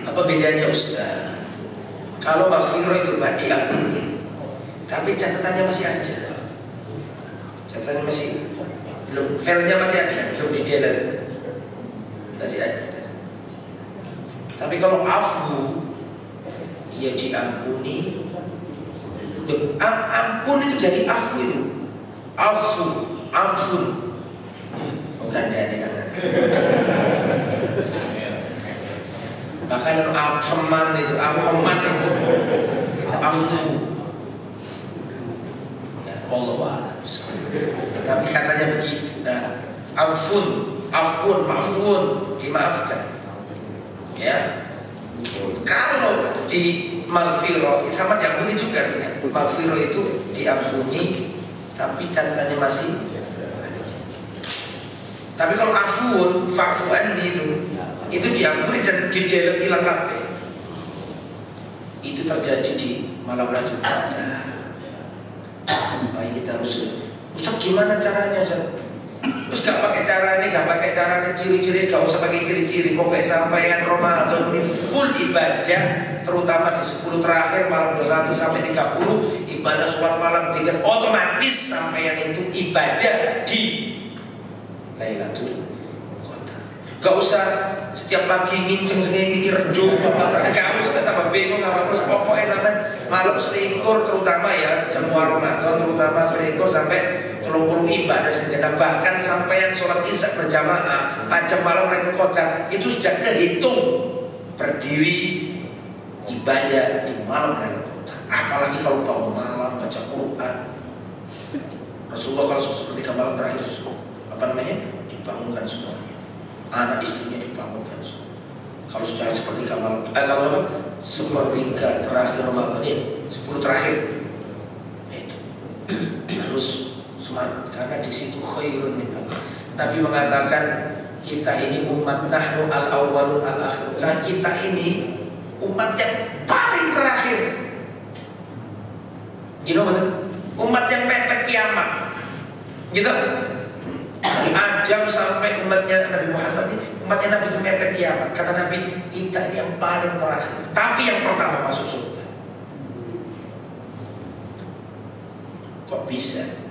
Apa bedanya Ustaz? Kalau maghfirah itu diampuni, tapi catatannya masih ada. Catatannya masih belum, filenya masih ada, belum di delete, masih ada. Tapi kalau afu, ya diampuni. Ampun itu jadi afu itu. Ampun. Bukan ada kata. Makanya ampeman itu afu. Allah. Tapi katanya begitu. Nah, afun, dimaafkan. Ya. Kalau di maghfirah sama diampuni juga artinya. Maghfirah itu diampuni, tapi catatannya masih. Tapi kalau afun, fa'fu anni itu diampuni dan didelete hilang kabeh. Itu terjadi di malam Lailatul Qadar. Makanya kita harus, Ustaz gimana caranya Ustaz? Terus gak pakai caranya, ciri-ciri, gak usah pakai ciri-ciri. Pokoknya sampaian Ramadan ini full ibadah, terutama di 10 terakhir malam 21 sampai 30, ibadah sholat malam 3, otomatis sampaian itu ibadah di Lailatul Qadar. Gak usah setiap pagi nginceng segini redup, gak usah tambah bingung apa terus. Pokoknya sampai malam selingkur, terutama ya semua Ramadan, terutama selingkur sampai 30 ibadah sejenak. Bahkan sampai yang sholat isya berjamaah pada malam Lailatul Qadar itu sudah kehitung berdiri ibadah di malam Lailatul Qadar. Apalagi kalau bangun malam baca Quran. Rasulullah kalau seperti malam terakhir dibangunkan semuanya, anak istrinya dibangunkan semua. Kalau sudah sepertiga malam, sepertiga terakhir Ramadan ini, 10 terakhir, itu harus semangat karena di situ khairun min Allah. Nabi mengatakan kita ini umat nahnu al-awwalun al-akhir. Kita ini umat yang paling terakhir. Gitu betul? Umat yang mepet kiamat. Gitu. Dari Adam sampai umatnya Nabi Muhammad, umatnya Nabi itu mepet kiamat. Kata Nabi, kita ini yang paling terakhir, tapi yang pertama masuk surga. Kok bisa?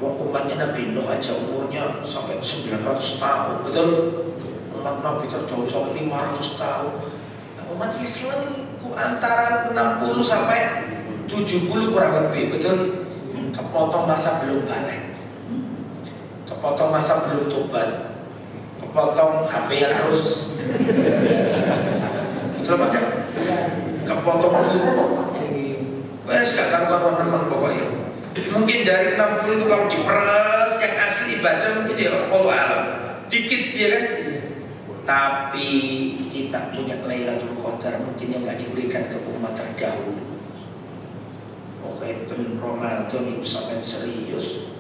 Umatnya Nabi Nuh aja umurnya sampai 900 tahun, betul? Umat Nabi terdahulu sampai 500 tahun. Nah, umat Islam itu antara 60 sampai 70 kurang lebih, betul? Kepotong masa belum balik, kepotong masa belum tobat, kepotong HP yang terus Selama kan kepotong dulu. Wes gak karuan teman pokoknya. Mungkin dari 60 itu kalau diperas yang asli dibaca mungkin ya Allah alam. Dikit ya kan. Tapi kita punya Lailatul Qadar mungkin yang gak diberikan ke umat terdahulu. Oke, ben Ramadan itu sampai serius.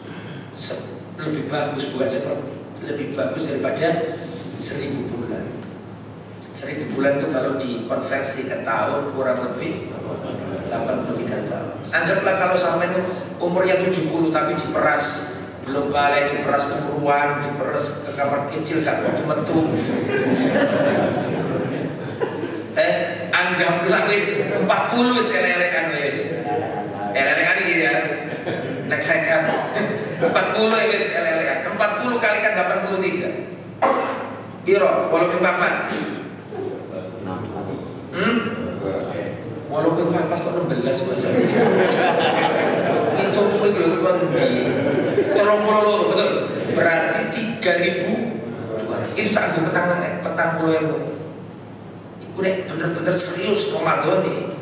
Lebih bagus bukan seperti lebih bagus daripada 1000 bulan. 1000 bulan itu kalau dikonversi ke tahun kurang lebih 83 tahun. Anggaplah kalau sampai umurnya 70 tapi diperas belum balik, diperas keburuan, diperas ke kamar kecil gak metu-metu. Anggaplah wis 40 wis elek-elekan wis. Elek-elekan iki ya. Nek-nekan. 40 wis elek-elekan. 40 kalikan 83. Piro? Walaupun papan. Walaupun papan kok 16 baca. Itu kowe itu kondi. Tolong betul. Berarti 3.200. Itu tak anggo petang puluh yang iku nek bener-bener serius Ramadan nih.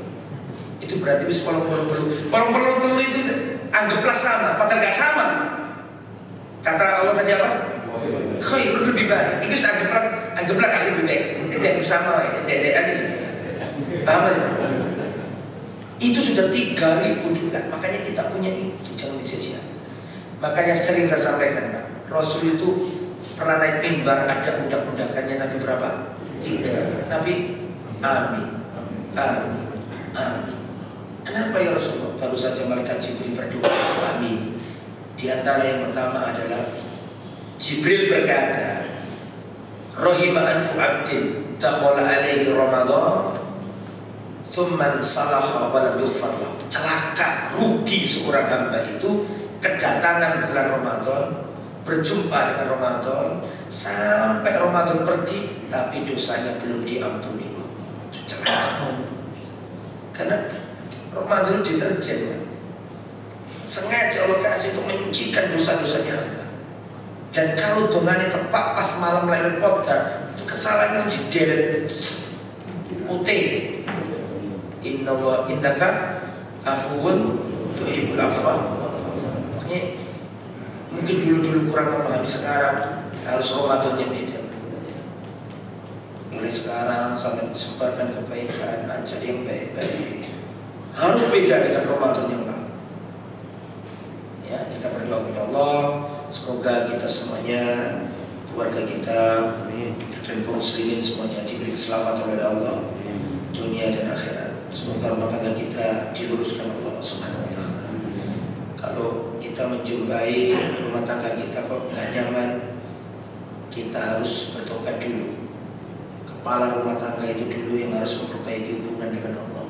Itu berarti wis 80 itu anggaplah sama, padahal gak sama. Kata Allah tadi apa? Khairun lebih baik. Itu anggaplah kali lebih baik. Tidak sama ya, dedekan ini. Paham ya? Itu sudah 3.000 bulan. Makanya kita punya itu, jangan disia-siakan. Makanya sering saya sampaikan, Pak, Rasul itu pernah naik mimbar, ada undak-undakannya Nabi berapa? 3. Nabi amin. Kenapa ya Rasulullah? Baru saja malaikat Jibril berdoa amin. Di antara yang pertama adalah Jibril berkata, Rahima anfu abdin dakhala alaihi Ramadan thumman salaha wa lam yughfar lahu. Celaka, rugi seorang hamba itu kedatangan bulan Ramadan, berjumpa dengan Ramadan, sampai Ramadan pergi tapi dosanya belum diampuni. Celaka. Karena Ramadan itu deterjen, kan? Sengaja Allah kasih untuk menyucikan dosa-dosanya hamba. Dan kalau dongannya tepat pas malam Lailatul Qadar, itu kesalahannya harus dideret putih. Innaka afuwun tuhibbul afwa. Makanya mungkin dulu kurang memahami, sekarang harus Ramadannya beda. Mulai sekarang sampai sebarkan kebaikan, ajak yang baik-baik. Harus beda dengan Ramadan yang lalu. Ya, kita berdoa kepada Allah, semoga kita semuanya, keluarga kita dan kaum muslimin semuanya diberi keselamatan oleh Allah dunia dan akhirat. Semoga rumah tangga kita diluruskan Allah Subhanahu wa taala. Kalau kita menjumpai rumah tangga kita kok nggak nyaman, kita harus bertobat dulu. Kepala rumah tangga itu dulu yang harus memperbaiki hubungan dengan Allah.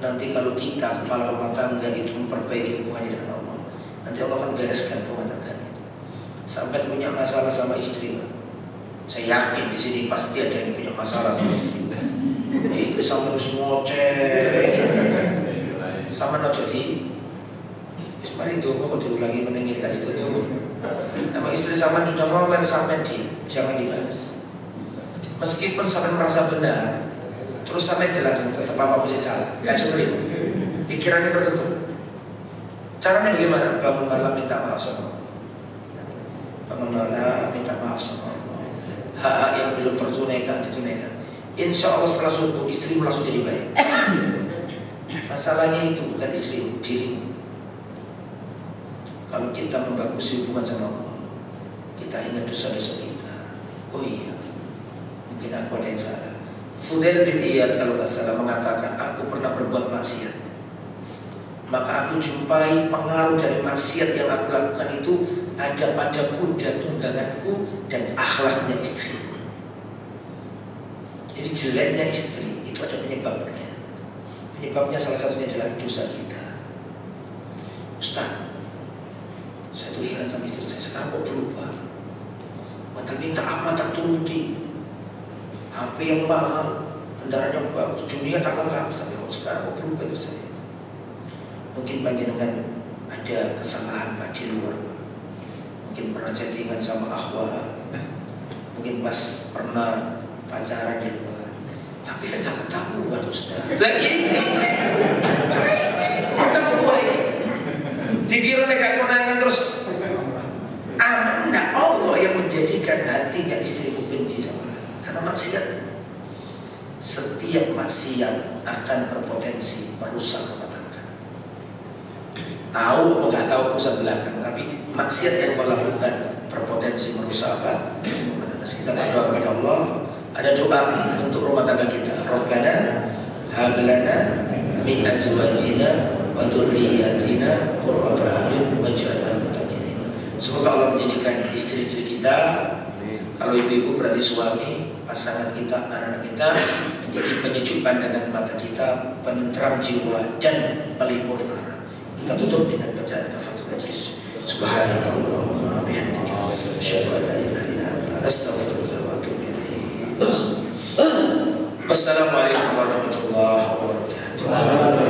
Nanti kalau kita kepala rumah tangga itu memperbaiki hubungannya dengan Allah, nanti Allah akan bereskan rumah tangganya. Sampai punya masalah sama istri, saya yakin di sini pasti ada yang punya masalah sama istri. Itu sama terus ngoceh, sama no jadi. Mari itu kok diulangi menengin kasih tutup. Nama istri sama sudah mau sampai jangan dibahas. Meskipun sampai merasa benar, terus sampai jelas tetap apa mesti salah, gak cemberut, pikirannya tertutup. Caranya bagaimana? Bangun malam minta maaf sama Allah. Bangun malam minta maaf sama Allah. Hak yang belum tertunaikan ditunaikan. Insya Allah setelah subuh istrimu langsung jadi baik. Masalahnya itu bukan istri, dirimu. Kalau kita membagusi hubungan sama Allah, kita ingat dosa-dosa kita. Oh iya, mungkin aku ada yang salah. Fudail bin Iyad kalau nggak salah mengatakan, aku pernah berbuat maksiat, maka aku jumpai pengaruh dari maksiat yang aku lakukan itu ada pada kuda tungganganku dan akhlaknya istri. Jadi jeleknya istri itu ada penyebabnya. Penyebabnya salah satunya adalah dosa kita. Ustaz, saya tuh heran sama istri saya, sekarang kok berubah. Mata minta apa tak turuti, HP yang mahal, kendaraan yang bagus, dunia tak lengkap, tapi kok sekarang kok berubah itu saya. Mungkin panjenengan ada kesalahan Pak di luar, Pak. Mungkin pernah chattingan sama akhwat, mungkin pas pernah pacaran di luar, Tapi kan gak ketahuan Ustaz. Lagi ini ketahuan ini. Dikira nekat konangan terus aman. Nah, Allah yang menjadikan hatinya istriku benci sama dia. Karena maksiat. Setiap maksiat akan berpotensi merusak rumah tangga. Tahu atau nggak tahu urusan belakang, tapi maksiat yang kau lakukan berpotensi merusak apa? Rumah tangga. Kita berdoa kepada Allah. Ada doa untuk rumah tangga kita. Rabbana hab lana min azwajina wa dzurriyyatina qurrata a'yun waj'alna lil muttaqin. Semoga Allah menjadikan istri-istri kita, kalau ibu-ibu berarti suami, pasangan kita, anak-anak kita, menjadi penyejuk pandangan mata kita, penentram jiwa dan pelipur. Kita tutup dengan bacaan kafaratul majlis. Subhanakallahumma wa bihamdika asyhadu an la ilaha illa anta astaghfiruka wa atubu ilaik. Wassalamualaikum warahmatullahi wabarakatuh.